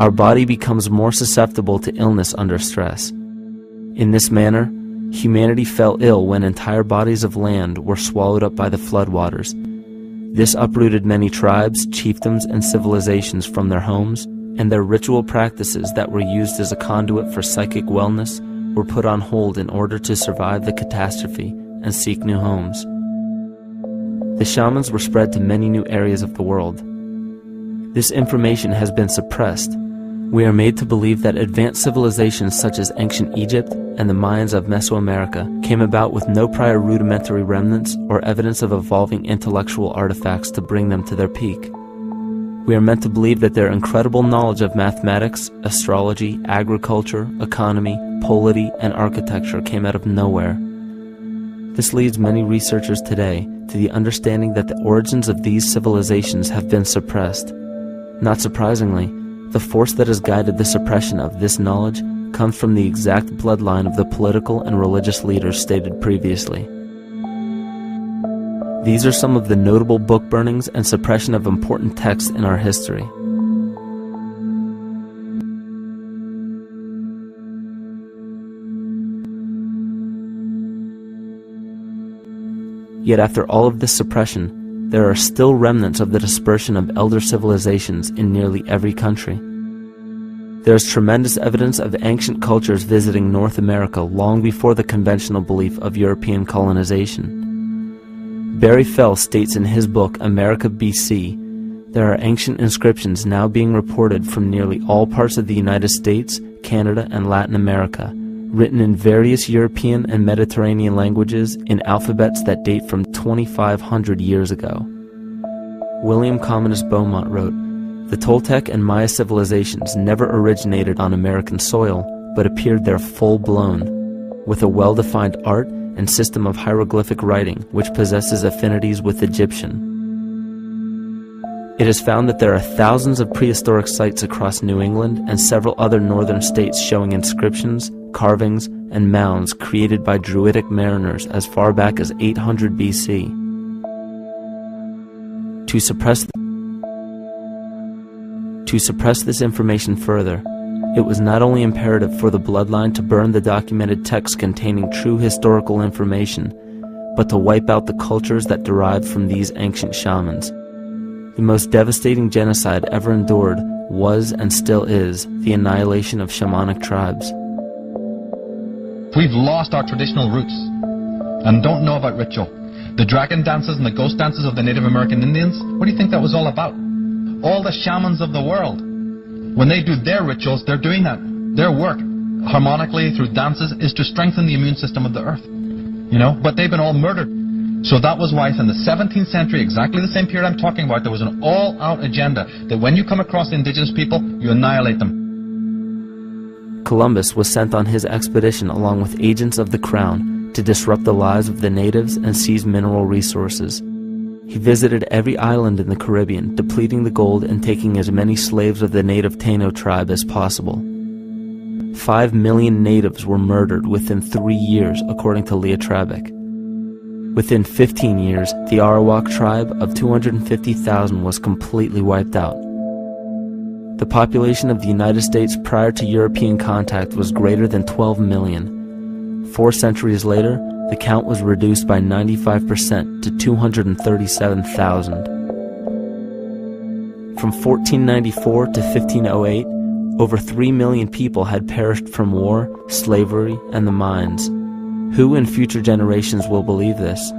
Our body becomes more susceptible to illness under stress. In this manner, humanity fell ill when entire bodies of land were swallowed up by the floodwaters. This uprooted many tribes, chiefdoms, and civilizations from their homes, and their ritual practices that were used as a conduit for psychic wellness were put on hold in order to survive the catastrophe and seek new homes. The shamans were spread to many new areas of the world. This information has been suppressed. We are made to believe that advanced civilizations such as ancient Egypt and the Mayans of Mesoamerica came about with no prior rudimentary remnants or evidence of evolving intellectual artifacts to bring them to their peak. We are meant to believe that their incredible knowledge of mathematics, astrology, agriculture, economy, polity, and architecture came out of nowhere. This leads many researchers today to the understanding that the origins of these civilizations have been suppressed. Not surprisingly, the force that has guided the suppression of this knowledge comes from the exact bloodline of the political and religious leaders stated previously. These are some of the notable book burnings and suppression of important texts in our history. Yet after all of this suppression, there are still remnants of the dispersion of elder civilizations in nearly every country. There is tremendous evidence of ancient cultures visiting North America long before the conventional belief of European colonization. Barry Fell states in his book America BC, there are ancient inscriptions now being reported from nearly all parts of the United States, Canada, and Latin America, written in various European and Mediterranean languages in alphabets that date from 2,500 years ago. William Commonus Beaumont wrote, "The Toltec and Maya civilizations never originated on American soil, but appeared there full-blown, with a well-defined art and system of hieroglyphic writing which possesses affinities with Egyptian. It is found that there are thousands of prehistoric sites across New England and several other northern states showing inscriptions, carvings, and mounds created by Druidic mariners as far back as 800 BC. To suppress this information further, it was not only imperative for the bloodline to burn the documented texts containing true historical information, but to wipe out the cultures that derived from these ancient shamans. The most devastating genocide ever endured was and still is the annihilation of shamanic tribes. We've lost our traditional roots and don't know about ritual. The dragon dances and the ghost dances of the Native American Indians, what do you think that was all about? All the shamans of the world, when they do their rituals, they're doing that. Their work, harmonically through dances, is to strengthen the immune system of the earth. You know, but they've been all murdered. So that was why in the 17th century, exactly the same period I'm talking about, there was an all-out agenda that when you come across indigenous people, you annihilate them. Columbus was sent on his expedition along with agents of the crown to disrupt the lives of the natives and seize mineral resources. He visited every island in the Caribbean, depleting the gold and taking as many slaves of the native Taino tribe as possible. 5 million natives were murdered within 3 years, according to Leah Trabeck. Within 15 years, the Arawak tribe of 250,000 was completely wiped out. The population of the United States prior to European contact was greater than 12 million. 4 centuries later, the count was reduced by 95% to 237,000. From 1494 to 1508, over 3 million people had perished from war, slavery, and the mines. Who in future generations will believe this?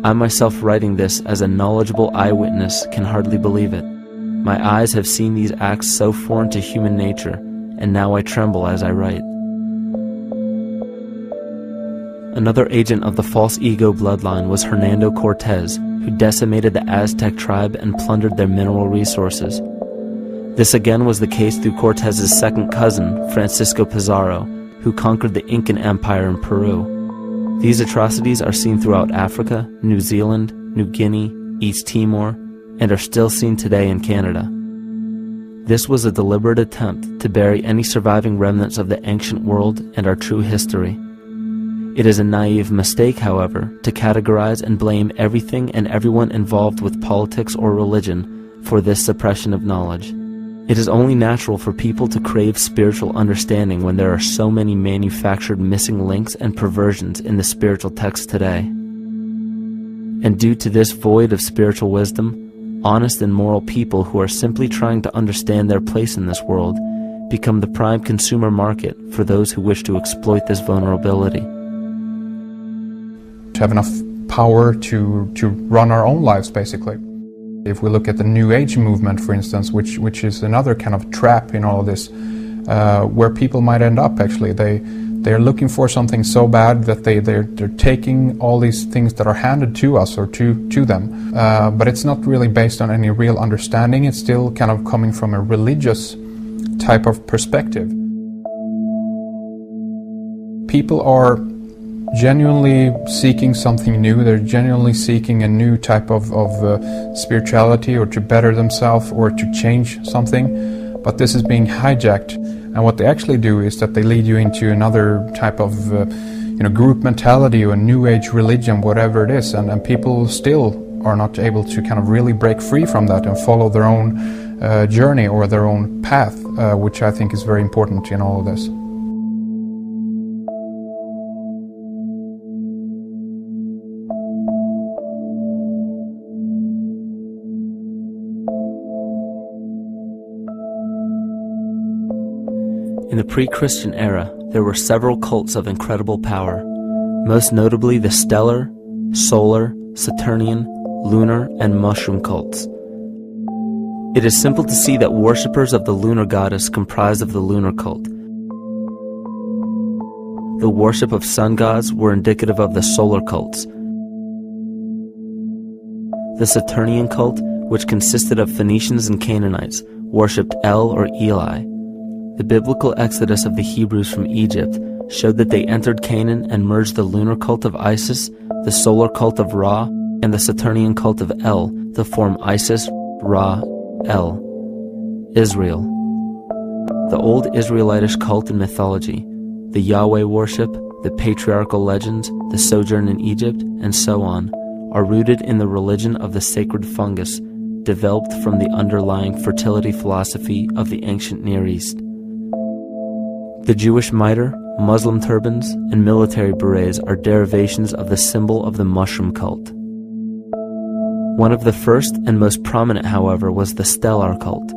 I myself, writing this as a knowledgeable eyewitness, can hardly believe it. My eyes have seen these acts so foreign to human nature, and now I tremble as I write. Another agent of the false ego bloodline was Hernando Cortés, who decimated the Aztec tribe and plundered their mineral resources. This again was the case through Cortés's second cousin, Francisco Pizarro, who conquered the Incan Empire in Peru. These atrocities are seen throughout Africa, New Zealand, New Guinea, East Timor, and are still seen today in Canada. This was a deliberate attempt to bury any surviving remnants of the ancient world and our true history. It is a naive mistake, however, to categorize and blame everything and everyone involved with politics or religion for this suppression of knowledge. It is only natural for people to crave spiritual understanding when there are so many manufactured missing links and perversions in the spiritual text today. And due to this void of spiritual wisdom, honest and moral people who are simply trying to understand their place in this world become the prime consumer market for those who wish to exploit this vulnerability. To have enough power to run our own lives, basically. If we look at the New Age movement, for instance, which is another kind of trap in all of this, where people might end up actually. They're looking for something so bad that they're taking all these things that are handed to us or to them, but it's not really based on any real understanding. It's still kind of coming from a religious type of perspective. People are genuinely seeking something new. They're genuinely seeking a new type of spirituality, or to better themselves, or to change something, but this is being hijacked. And what they actually do is that they lead you into another type of group mentality or a new age religion, whatever it is, and people still are not able to kind of really break free from that and follow their own journey or their own path, which I think is very important in all of this. In the pre-Christian era, there were several cults of incredible power, most notably the stellar, solar, Saturnian, lunar, and mushroom cults. It is simple to see that worshippers of the lunar goddess comprised of the lunar cult. The worship of sun gods were indicative of the solar cults. The Saturnian cult, which consisted of Phoenicians and Canaanites, worshipped El or Eli. The biblical exodus of the Hebrews from Egypt showed that they entered Canaan and merged the lunar cult of Isis, the solar cult of Ra, and the Saturnian cult of El to form Isis, Ra, El. Israel. The old Israelitish cult and mythology, the Yahweh worship, the patriarchal legends, the sojourn in Egypt, and so on, are rooted in the religion of the sacred fungus, developed from the underlying fertility philosophy of the ancient Near East. The Jewish mitre, Muslim turbans, and military berets are derivations of the symbol of the mushroom cult. One of the first and most prominent, however, was the stellar cult,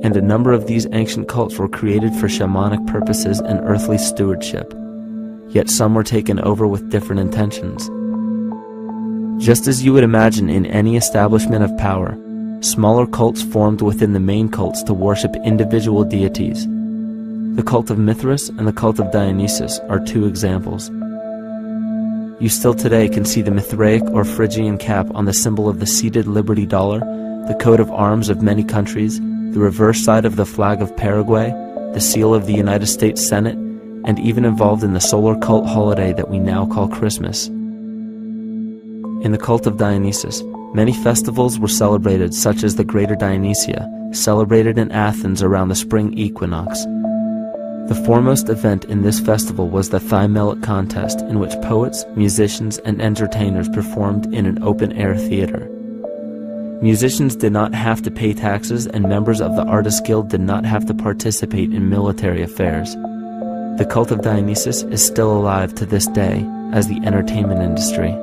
and a number of these ancient cults were created for shamanic purposes and earthly stewardship, yet some were taken over with different intentions. Just as you would imagine in any establishment of power, smaller cults formed within the main cults to worship individual deities. The cult of Mithras and the cult of Dionysus are 2 examples. You still today can see the Mithraic or Phrygian cap on the symbol of the seated Liberty dollar, the coat of arms of many countries, the reverse side of the flag of Paraguay, the seal of the United States Senate, and even involved in the solar cult holiday that we now call Christmas. In the cult of Dionysus, many festivals were celebrated, such as the Greater Dionysia, celebrated in Athens around the spring equinox. The foremost event in this festival was the Thymelic contest, in which poets, musicians, and entertainers performed in an open-air theater. Musicians did not have to pay taxes, and members of the Artists Guild did not have to participate in military affairs. The cult of Dionysus is still alive to this day as the entertainment industry.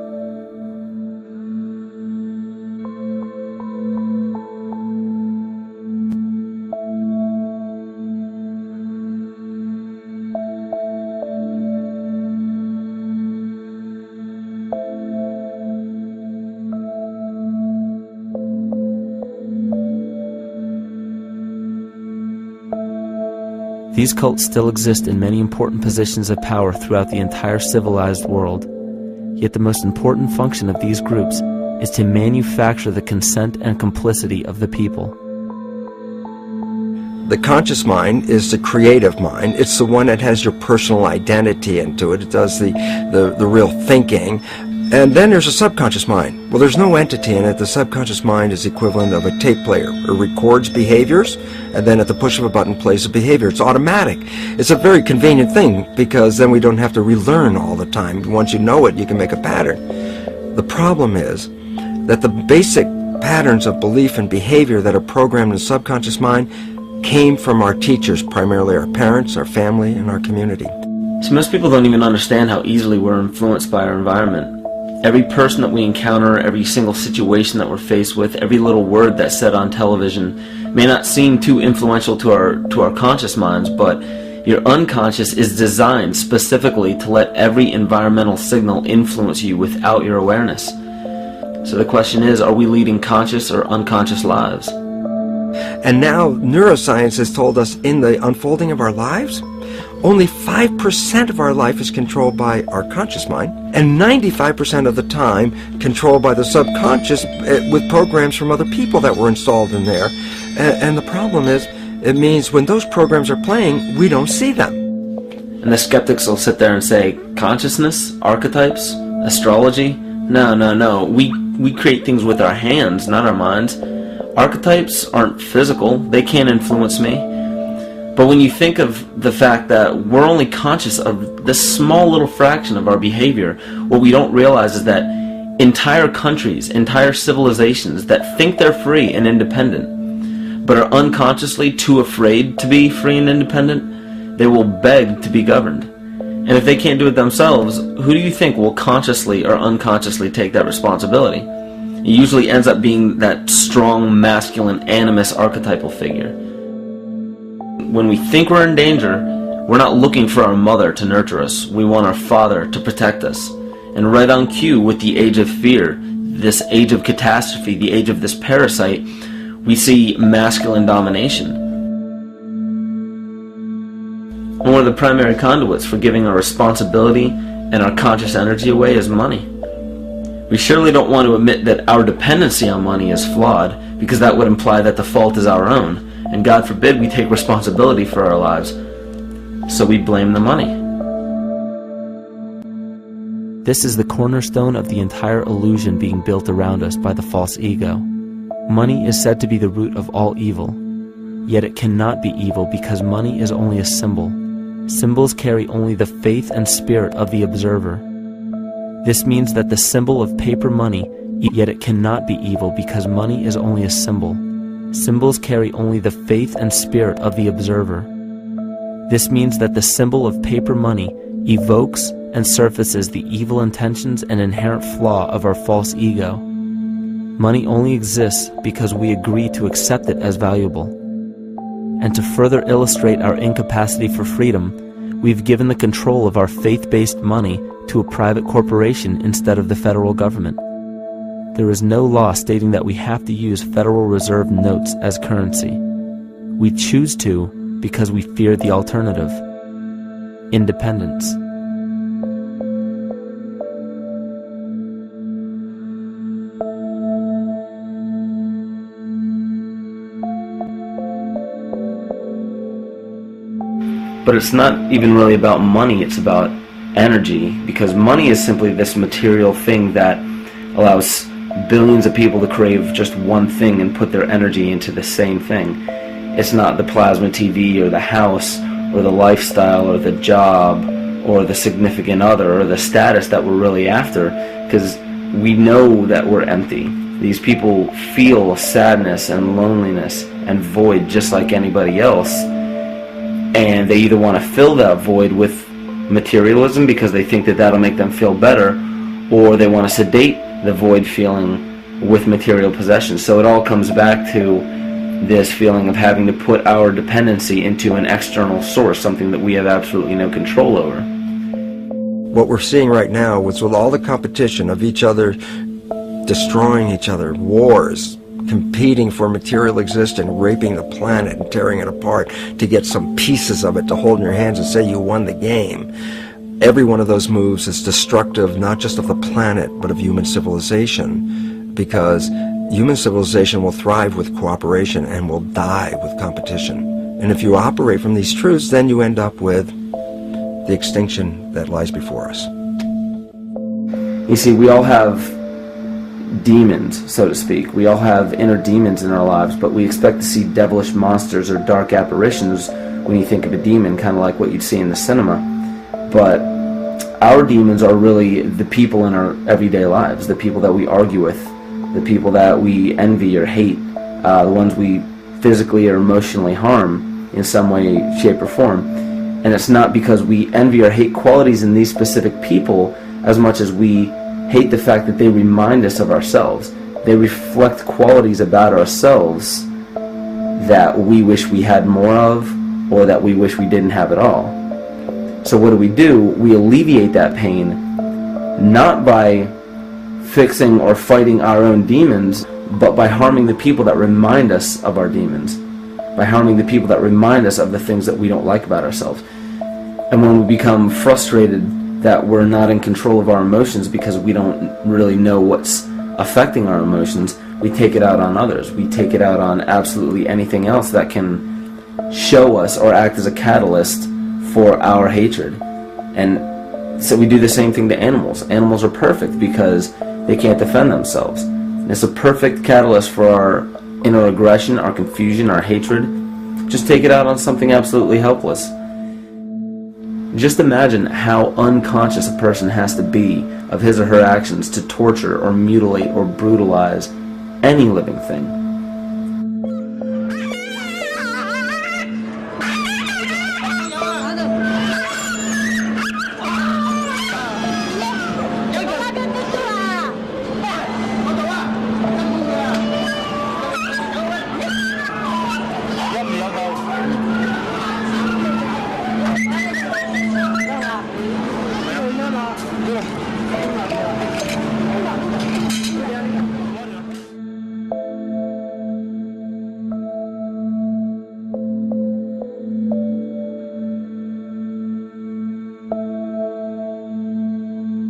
These cults still exist in many important positions of power throughout the entire civilized world. Yet the most important function of these groups is to manufacture the consent and complicity of the people. The conscious mind is the creative mind. It's the one that has your personal identity into it. It does the real thinking. And then there's a subconscious mind. Well, there's no entity in it. The subconscious mind is the equivalent of a tape player. It records behaviors, and then at the push of a button plays a behavior. It's automatic. It's a very convenient thing, because then we don't have to relearn all the time. Once you know it, you can make a pattern. The problem is that the basic patterns of belief and behavior that are programmed in the subconscious mind came from our teachers, primarily our parents, our family, and our community. So most people don't even understand how easily we're influenced by our environment. Every person that we encounter, every single situation that we're faced with, every little word that's said on television may not seem too influential to our conscious minds, but your unconscious is designed specifically to let every environmental signal influence you without your awareness. So the question is, are we leading conscious or unconscious lives? And now neuroscience has told us in the unfolding of our lives, only 5% of our life is controlled by our conscious mind, and 95% of the time controlled by the subconscious with programs from other people that were installed in there. And the problem is, it means when those programs are playing, we don't see them. And the skeptics will sit there and say, consciousness, archetypes, astrology? No. We create things with our hands, not our minds. Archetypes aren't physical. They can't influence me. But when you think of the fact that we're only conscious of this small little fraction of our behavior, what we don't realize is that entire countries, entire civilizations that think they're free and independent, but are unconsciously too afraid to be free and independent, they will beg to be governed. And if they can't do it themselves, who do you think will consciously or unconsciously take that responsibility? It usually ends up being that strong, masculine, animus archetypal figure. When we think we're in danger, we're not looking for our mother to nurture us. We want our father to protect us. And right on cue with the age of fear, this age of catastrophe, the age of this parasite, we see masculine domination. And one of the primary conduits for giving our responsibility and our conscious energy away is money. We surely don't want to admit that our dependency on money is flawed, because that would imply that the fault is our own. And God forbid we take responsibility for our lives, so we blame the money. This is the cornerstone of the entire illusion being built around us by the false ego. Money is said to be the root of all evil, yet it cannot be evil because money is only a symbol. Symbols carry only the faith and spirit of the observer. This means that the symbol of paper money, yet it cannot be evil because money is only a symbol. Symbols carry only the faith and spirit of the observer. This means that the symbol of paper money evokes and surfaces the evil intentions and inherent flaw of our false ego. Money only exists because we agree to accept it as valuable. And to further illustrate our incapacity for freedom, we've given the control of our faith-based money to a private corporation instead of the federal government. There is no law stating that we have to use Federal Reserve notes as currency. We choose to because we fear the alternative: independence. But it's not even really about money, it's about energy, because money is simply this material thing that allows billions of people to crave just one thing and put their energy into the same thing. It's not the plasma TV or the house or the lifestyle or the job or the significant other or the status that we're really after, because we know that we're empty. These people feel sadness and loneliness and void just like anybody else, and they either want to fill that void with materialism because they think that that'll make them feel better, or they want to sedate the void feeling with material possessions. So it all comes back to this feeling of having to put our dependency into an external source, something that we have absolutely no control over. What we're seeing right now is with all the competition of each other destroying each other, wars, competing for material existence, raping the planet and tearing it apart to get some pieces of it to hold in your hands and say you won the game. Every one of those moves is destructive not just of the planet but of human civilization, because human civilization will thrive with cooperation and will die with competition. And if you operate from these truths, then you end up with the extinction that lies before us. You see, we all have demons, so to speak. We all have inner demons in our lives, but we expect to see devilish monsters or dark apparitions when you think of a demon, kind of like what you'd see in the cinema. But our demons are really the people in our everyday lives, the people that we argue with, the people that we envy or hate, the ones we physically or emotionally harm in some way, shape, or form. And it's not because we envy or hate qualities in these specific people as much as we hate the fact that they remind us of ourselves. They reflect qualities about ourselves that we wish we had more of, or that we wish we didn't have at all. So what do? We alleviate that pain not by fixing or fighting our own demons, but by harming the people that remind us of our demons, by harming the people that remind us of the things that we don't like about ourselves. And when we become frustrated that we're not in control of our emotions because we don't really know what's affecting our emotions, we take it out on others. We take it out on absolutely anything else that can show us or act as a catalyst for our hatred. And so we do the same thing to animals. Animals are perfect because they can't defend themselves. And it's a perfect catalyst for our inner aggression, our confusion, our hatred. Just take it out on something absolutely helpless. Just imagine how unconscious a person has to be of his or her actions to torture or mutilate or brutalize any living thing.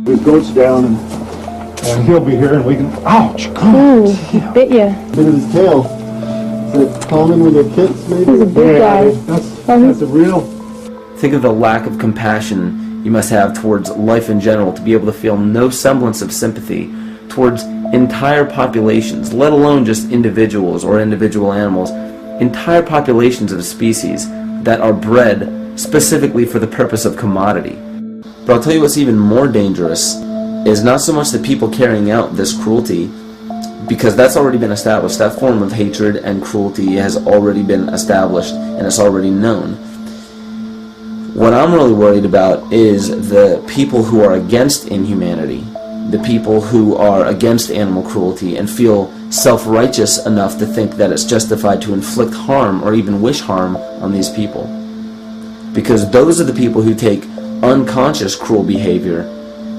It goes down and he'll be here and we can, ouch, ooh, he bit you. Look at his tail. Is it common with your kids maybe? He's a big guy. That's a real... Think of the lack of compassion you must have towards life in general to be able to feel no semblance of sympathy towards entire populations, let alone just individuals or individual animals, entire populations of a species that are bred specifically for the purpose of commodity. But I'll tell you what's even more dangerous is not so much the people carrying out this cruelty, because that's already been established. That form of hatred and cruelty has already been established and it's already known. What I'm really worried about is the people who are against inhumanity, the people who are against animal cruelty and feel self-righteous enough to think that it's justified to inflict harm or even wish harm on these people. Because those are the people who take unconscious cruel behavior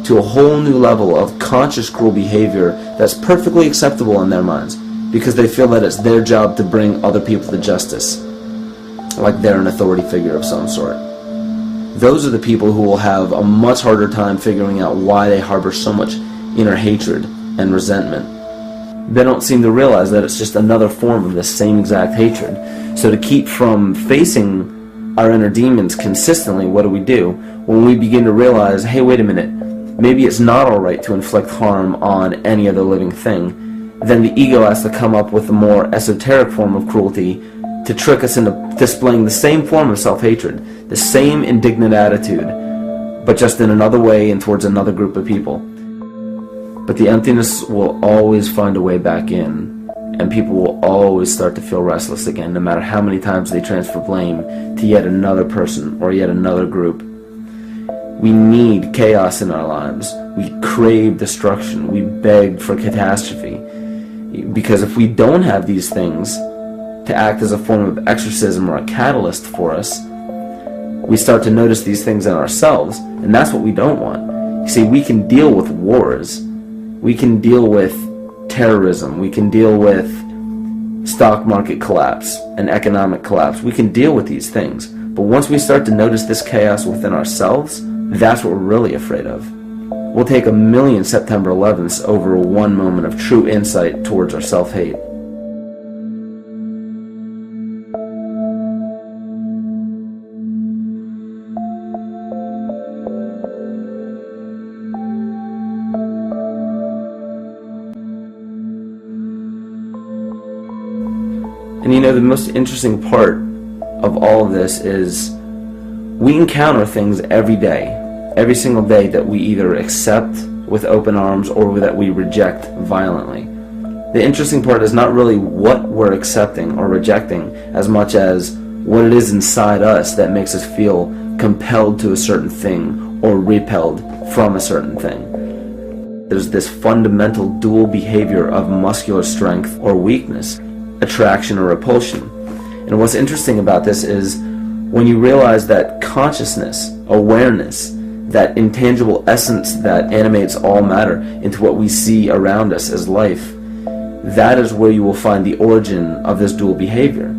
to a whole new level of conscious cruel behavior that's perfectly acceptable in their minds, because they feel that it's their job to bring other people to justice, like they're an authority figure of some sort. Those are the people who will have a much harder time figuring out why they harbor so much inner hatred and resentment. They don't seem to realize that it's just another form of the same exact hatred. So to keep from facing our inner demons consistently, what do? When we begin to realize, hey, wait a minute, maybe it's not alright to inflict harm on any other living thing, then the ego has to come up with a more esoteric form of cruelty to trick us into displaying the same form of self-hatred, the same indignant attitude, but just in another way and towards another group of people. But the emptiness will always find a way back in, and people will always start to feel restless again, no matter how many times they transfer blame to yet another person or yet another group. We need chaos in our lives. We crave destruction. We beg for catastrophe. Because if we don't have these things to act as a form of exorcism or a catalyst for us, we start to notice these things in ourselves, and that's what we don't want. You see, we can deal with wars. We can deal with terrorism. We can deal with stock market collapse and economic collapse. We can deal with these things. But once we start to notice this chaos within ourselves, that's what we're really afraid of. We'll take 1,000,000 September 11ths over one moment of true insight towards our self-hate. And you know, the most interesting part of all of this is we encounter things every day, every single day, that we either accept with open arms or that we reject violently. The interesting part is not really what we're accepting or rejecting as much as what it is inside us that makes us feel compelled to a certain thing or repelled from a certain thing. There's this fundamental dual behavior of muscular strength or weakness, attraction or repulsion. And what's interesting about this is when you realize that consciousness, awareness, that intangible essence that animates all matter into what we see around us as life, that is where you will find the origin of this dual behavior.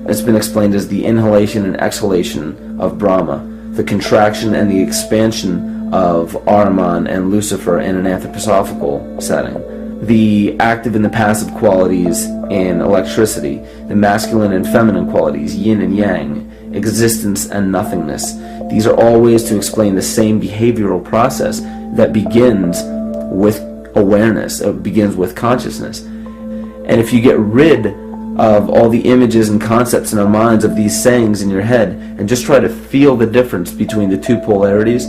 It's been explained as the inhalation and exhalation of Brahma, the contraction and the expansion of Ahriman and Lucifer in an anthroposophical setting, the active and the passive qualities in electricity, the masculine and feminine qualities, yin and yang, existence and nothingness. These are all ways to explain the same behavioral process that begins with awareness, it begins with consciousness. And if you get rid of all the images and concepts in our minds of these sayings in your head and just try to feel the difference between the two polarities,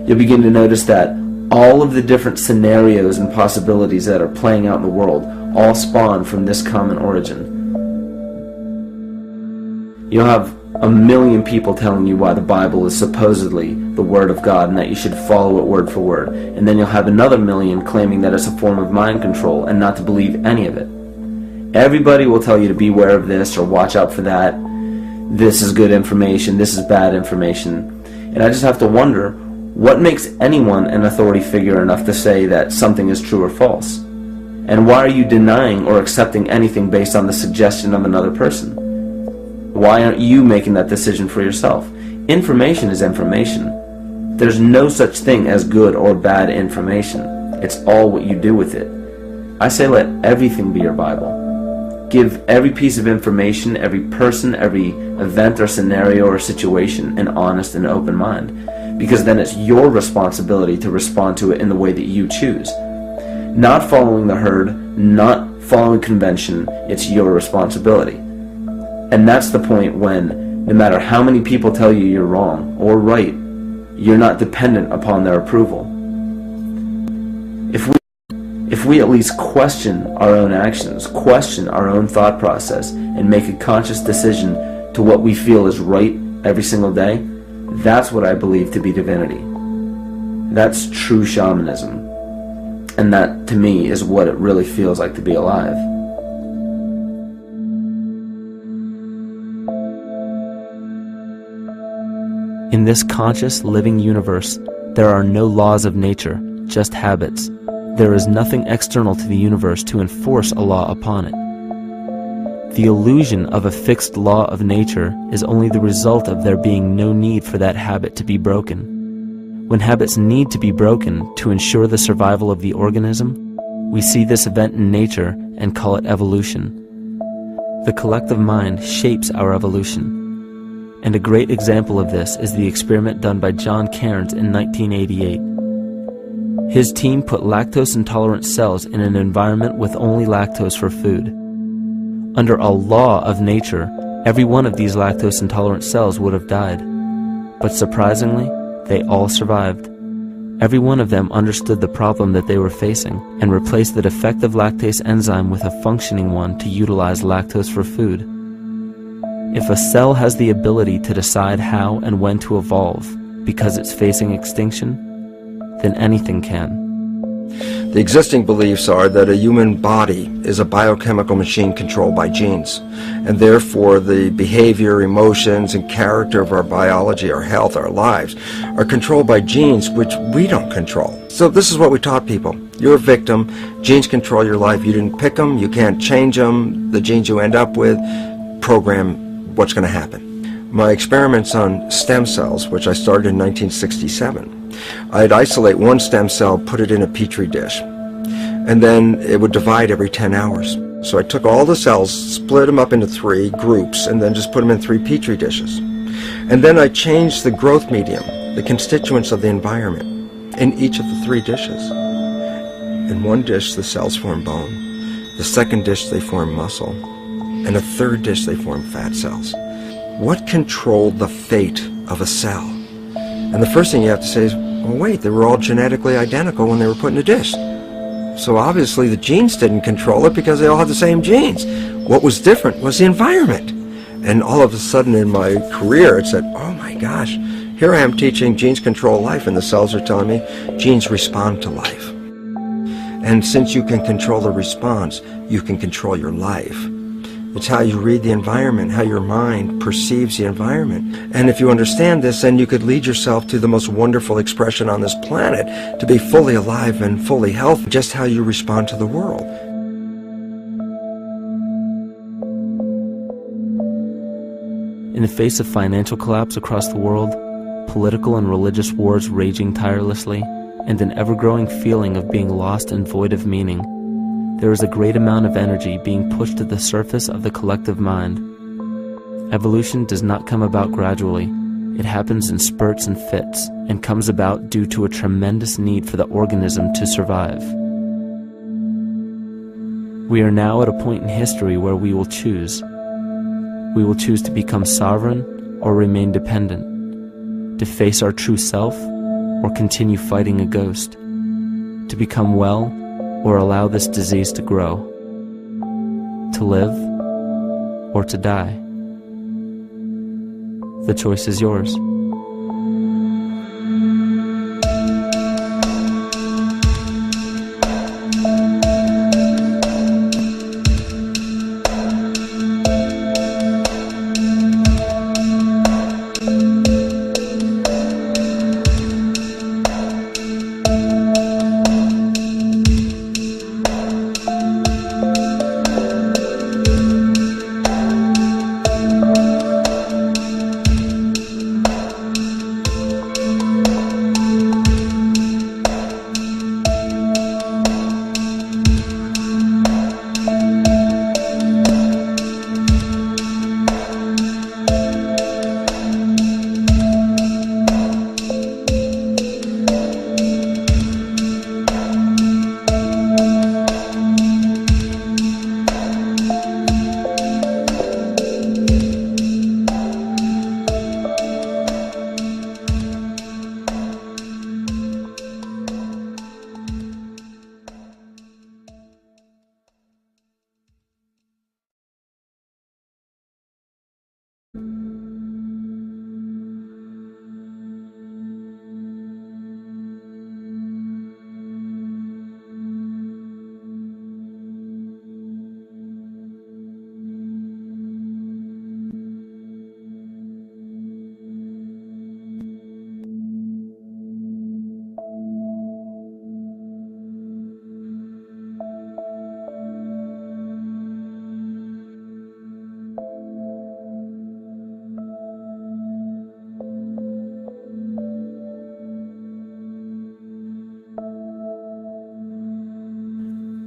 you'll begin to notice that all of the different scenarios and possibilities that are playing out in the world all spawn from this common origin. You'll have 1,000,000 people telling you why the Bible is supposedly the Word of God and that you should follow it word for word. And then you'll have another 1,000,000 claiming that it's a form of mind control and not to believe any of it. Everybody will tell you to beware of this or watch out for that. This is good information, this is bad information. And I just have to wonder, what makes anyone an authority figure enough to say that something is true or false? And why are you denying or accepting anything based on the suggestion of another person? Why aren't you making that decision for yourself? Information is information. There's no such thing as good or bad information. It's all what you do with it. I say let everything be your Bible. Give every piece of information, every person, every event or scenario or situation an honest and open mind. Because then it's your responsibility to respond to it in the way that you choose. Not following the herd, not following convention, it's your responsibility. And that's the point when, no matter how many people tell you you're wrong or right, you're not dependent upon their approval. If we at least question our own actions, question our own thought process, and make a conscious decision to what we feel is right every single day, that's what I believe to be divinity. That's true shamanism. And that, to me, is what it really feels like to be alive. In this conscious, living universe, there are no laws of nature, just habits. There is nothing external to the universe to enforce a law upon it. The illusion of a fixed law of nature is only the result of there being no need for that habit to be broken. When habits need to be broken to ensure the survival of the organism, we see this event in nature and call it evolution. The collective mind shapes our evolution. And a great example of this is the experiment done by John Cairns in 1988. His team put lactose-intolerant cells in an environment with only lactose for food. Under a law of nature, every one of these lactose-intolerant cells would have died. But surprisingly, they all survived. Every one of them understood the problem that they were facing and replaced the defective lactase enzyme with a functioning one to utilize lactose for food. If a cell has the ability to decide how and when to evolve because it's facing extinction, then anything can. The existing beliefs are that a human body is a biochemical machine controlled by genes, and therefore the behavior, emotions, and character of our biology, our health, our lives, are controlled by genes which we don't control. So this is what we taught people. You're a victim. Genes control your life. You didn't pick them. You can't change them. The genes you end up with program what's going to happen. My experiments on stem cells, which I started in 1967, I'd isolate one stem cell, put it in a petri dish, and then it would divide every 10 hours. So I took all the cells, split them up into 3 groups, and then just put them in 3 petri dishes. And then I changed the growth medium, the constituents of the environment, in each of the 3 dishes. In one dish, the cells form bone. The second dish, they form muscle. In a third dish, they form fat cells. What controlled the fate of a cell? And the first thing you have to say is, well, wait, they were all genetically identical when they were put in a dish. So obviously the genes didn't control it because they all had the same genes. What was different was the environment. And all of a sudden in my career, it said, oh my gosh, here I am teaching genes control life, and the cells are telling me genes respond to life. And since you can control the response, you can control your life. It's how you read the environment, how your mind perceives the environment. And if you understand this, then you could lead yourself to the most wonderful expression on this planet, to be fully alive and fully healthy, just how you respond to the world. In the face of financial collapse across the world, political and religious wars raging tirelessly, and an ever-growing feeling of being lost and void of meaning, there is a great amount of energy being pushed to the surface of the collective mind. Evolution does not come about gradually. It happens in spurts and fits, and comes about due to a tremendous need for the organism to survive. We are now at a point in history where we will choose. We will choose to become sovereign or remain dependent, to face our true self or continue fighting a ghost, to become well or allow this disease to grow, to live or to die. The choice is yours.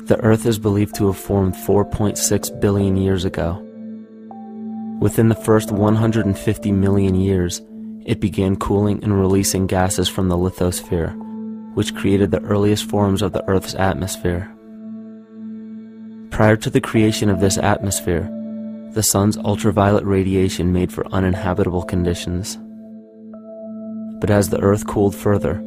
The Earth is believed to have formed 4.6 billion years ago. Within the first 150 million years, it began cooling and releasing gases from the lithosphere, which created the earliest forms of the Earth's atmosphere. Prior to the creation of this atmosphere, the sun's ultraviolet radiation made for uninhabitable conditions. But as the Earth cooled further,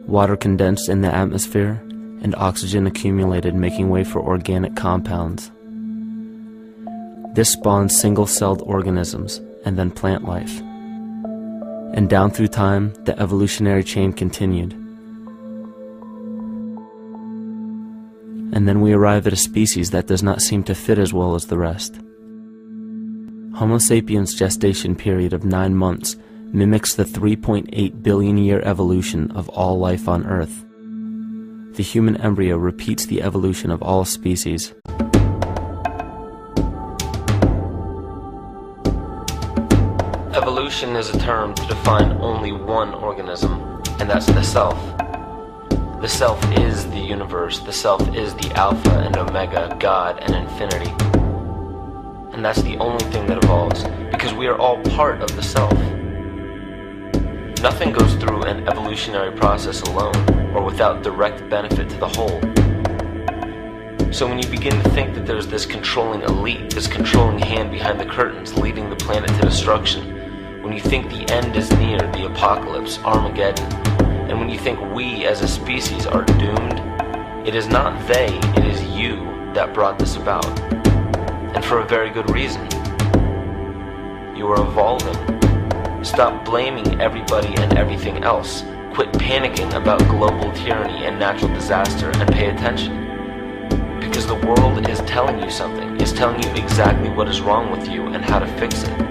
Water condensed in the atmosphere, and oxygen accumulated, making way for organic compounds. This spawned single-celled organisms, and then plant life. And down through time, the evolutionary chain continued. And then we arrive at a species that does not seem to fit as well as the rest. Homo sapiens' gestation period of 9 months mimics the 3.8 billion year evolution of all life on Earth. The human embryo repeats the evolution of all species. Evolution is a term to define only one organism, and that's the self. The self is the universe, the self is the alpha and omega, God and infinity. And that's the only thing that evolves, because we are all part of the self. Nothing goes through an evolutionary process alone, or without direct benefit to the whole. So when you begin to think that there's this controlling elite, this controlling hand behind the curtains leading the planet to destruction, when you think the end is near, the apocalypse, Armageddon, and when you think we as a species are doomed, it is not they, it is you that brought this about. And for a very good reason. You are evolving. Stop blaming everybody and everything else. Quit panicking about global tyranny and natural disaster and pay attention. Because the world is telling you something. It's telling you exactly what is wrong with you and how to fix it.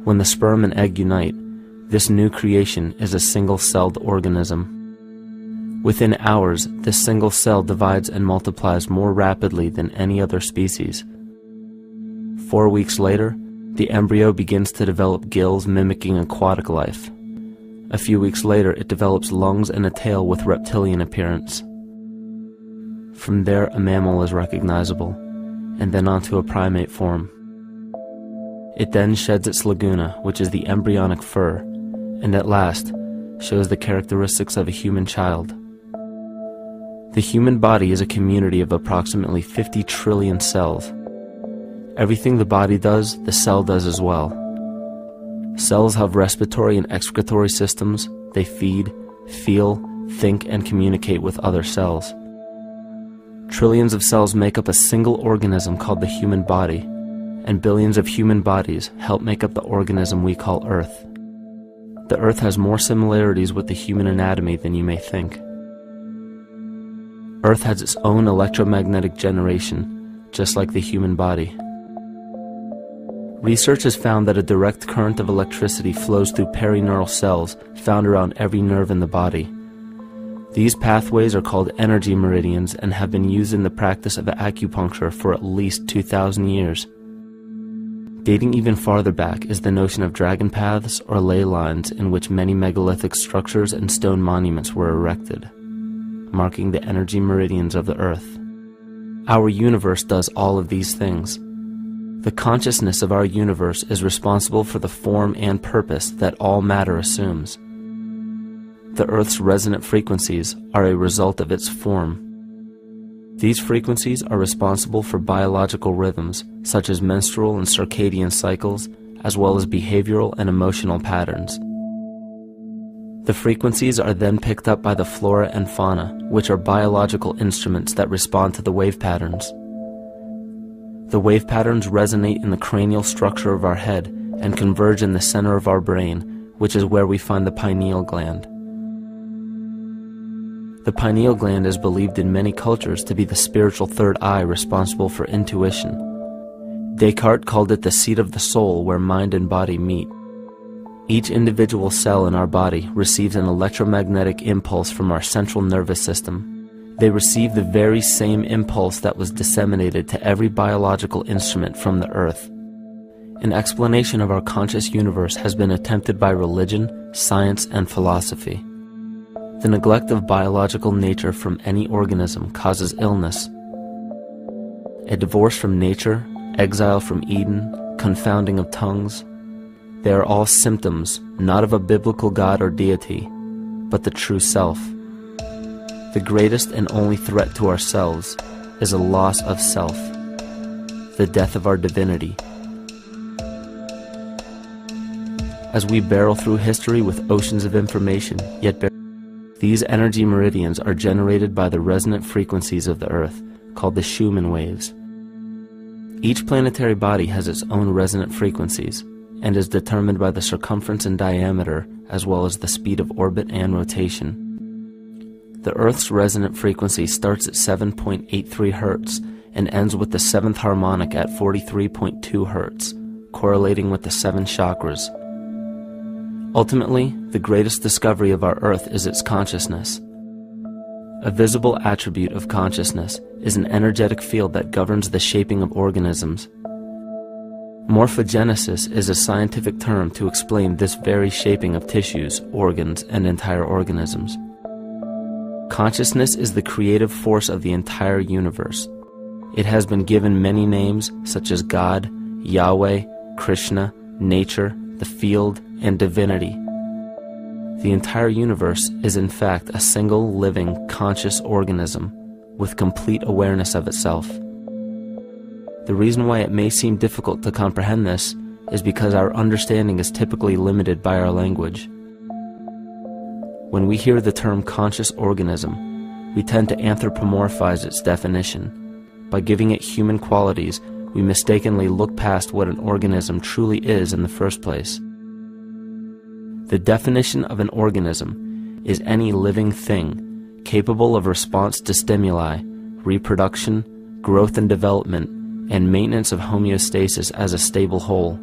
When the sperm and egg unite, this new creation is a single-celled organism. Within hours, this single cell divides and multiplies more rapidly than any other species. 4 weeks later, the embryo begins to develop gills mimicking aquatic life. A few weeks later, it develops lungs and a tail with reptilian appearance. From there, a mammal is recognizable, and then onto a primate form. It then sheds its laguna, which is the embryonic fur, and at last shows the characteristics of a human child. The human body is a community of approximately 50 trillion cells. Everything the body does, the cell does as well. Cells have respiratory and excretory systems. They feed, feel, think, and communicate with other cells. Trillions of cells make up a single organism called the human body, and billions of human bodies help make up the organism we call Earth. The Earth has more similarities with the human anatomy than you may think. Earth has its own electromagnetic generation, just like the human body. Research has found that a direct current of electricity flows through perineural cells found around every nerve in the body. These pathways are called energy meridians and have been used in the practice of acupuncture for at least 2,000 years. Dating even farther back is the notion of dragon paths or ley lines in which many megalithic structures and stone monuments were erected, marking the energy meridians of the Earth. Our universe does all of these things. The consciousness of our universe is responsible for the form and purpose that all matter assumes. The Earth's resonant frequencies are a result of its form. These frequencies are responsible for biological rhythms, such as menstrual and circadian cycles, as well as behavioral and emotional patterns. The frequencies are then picked up by the flora and fauna, which are biological instruments that respond to the wave patterns. The wave patterns resonate in the cranial structure of our head and converge in the center of our brain, which is where we find the pineal gland. The pineal gland is believed in many cultures to be the spiritual third eye responsible for intuition. Descartes called it the seat of the soul where mind and body meet. Each individual cell in our body receives an electromagnetic impulse from our central nervous system. They receive the very same impulse that was disseminated to every biological instrument from the Earth. An explanation of our conscious universe has been attempted by religion, science, and philosophy. The neglect of biological nature from any organism causes illness. A divorce from nature, exile from Eden, confounding of tongues, they are all symptoms not of a biblical God or deity, but the true self. The greatest and only threat to ourselves is a loss of self, the death of our divinity. As we barrel through history with oceans of information, these energy meridians are generated by the resonant frequencies of the Earth, called the Schumann waves. Each planetary body has its own resonant frequencies, and is determined by the circumference and diameter, as well as the speed of orbit and rotation. The Earth's resonant frequency starts at 7.83 Hz and ends with the 7th harmonic at 43.2 Hz, correlating with the 7 chakras. Ultimately, the greatest discovery of our Earth is its consciousness. A visible attribute of consciousness is an energetic field that governs the shaping of organisms. Morphogenesis is a scientific term to explain this very shaping of tissues, organs, and entire organisms. Consciousness is the creative force of the entire universe. It has been given many names such as God, Yahweh, Krishna, nature, the field, and divinity. The entire universe is in fact a single living, conscious organism with complete awareness of itself. The reason why it may seem difficult to comprehend this is because our understanding is typically limited by our language. When we hear the term conscious organism, we tend to anthropomorphize its definition. By giving it human qualities, we mistakenly look past what an organism truly is in the first place. The definition of an organism is any living thing capable of response to stimuli, reproduction, growth and development, and maintenance of homeostasis as a stable whole.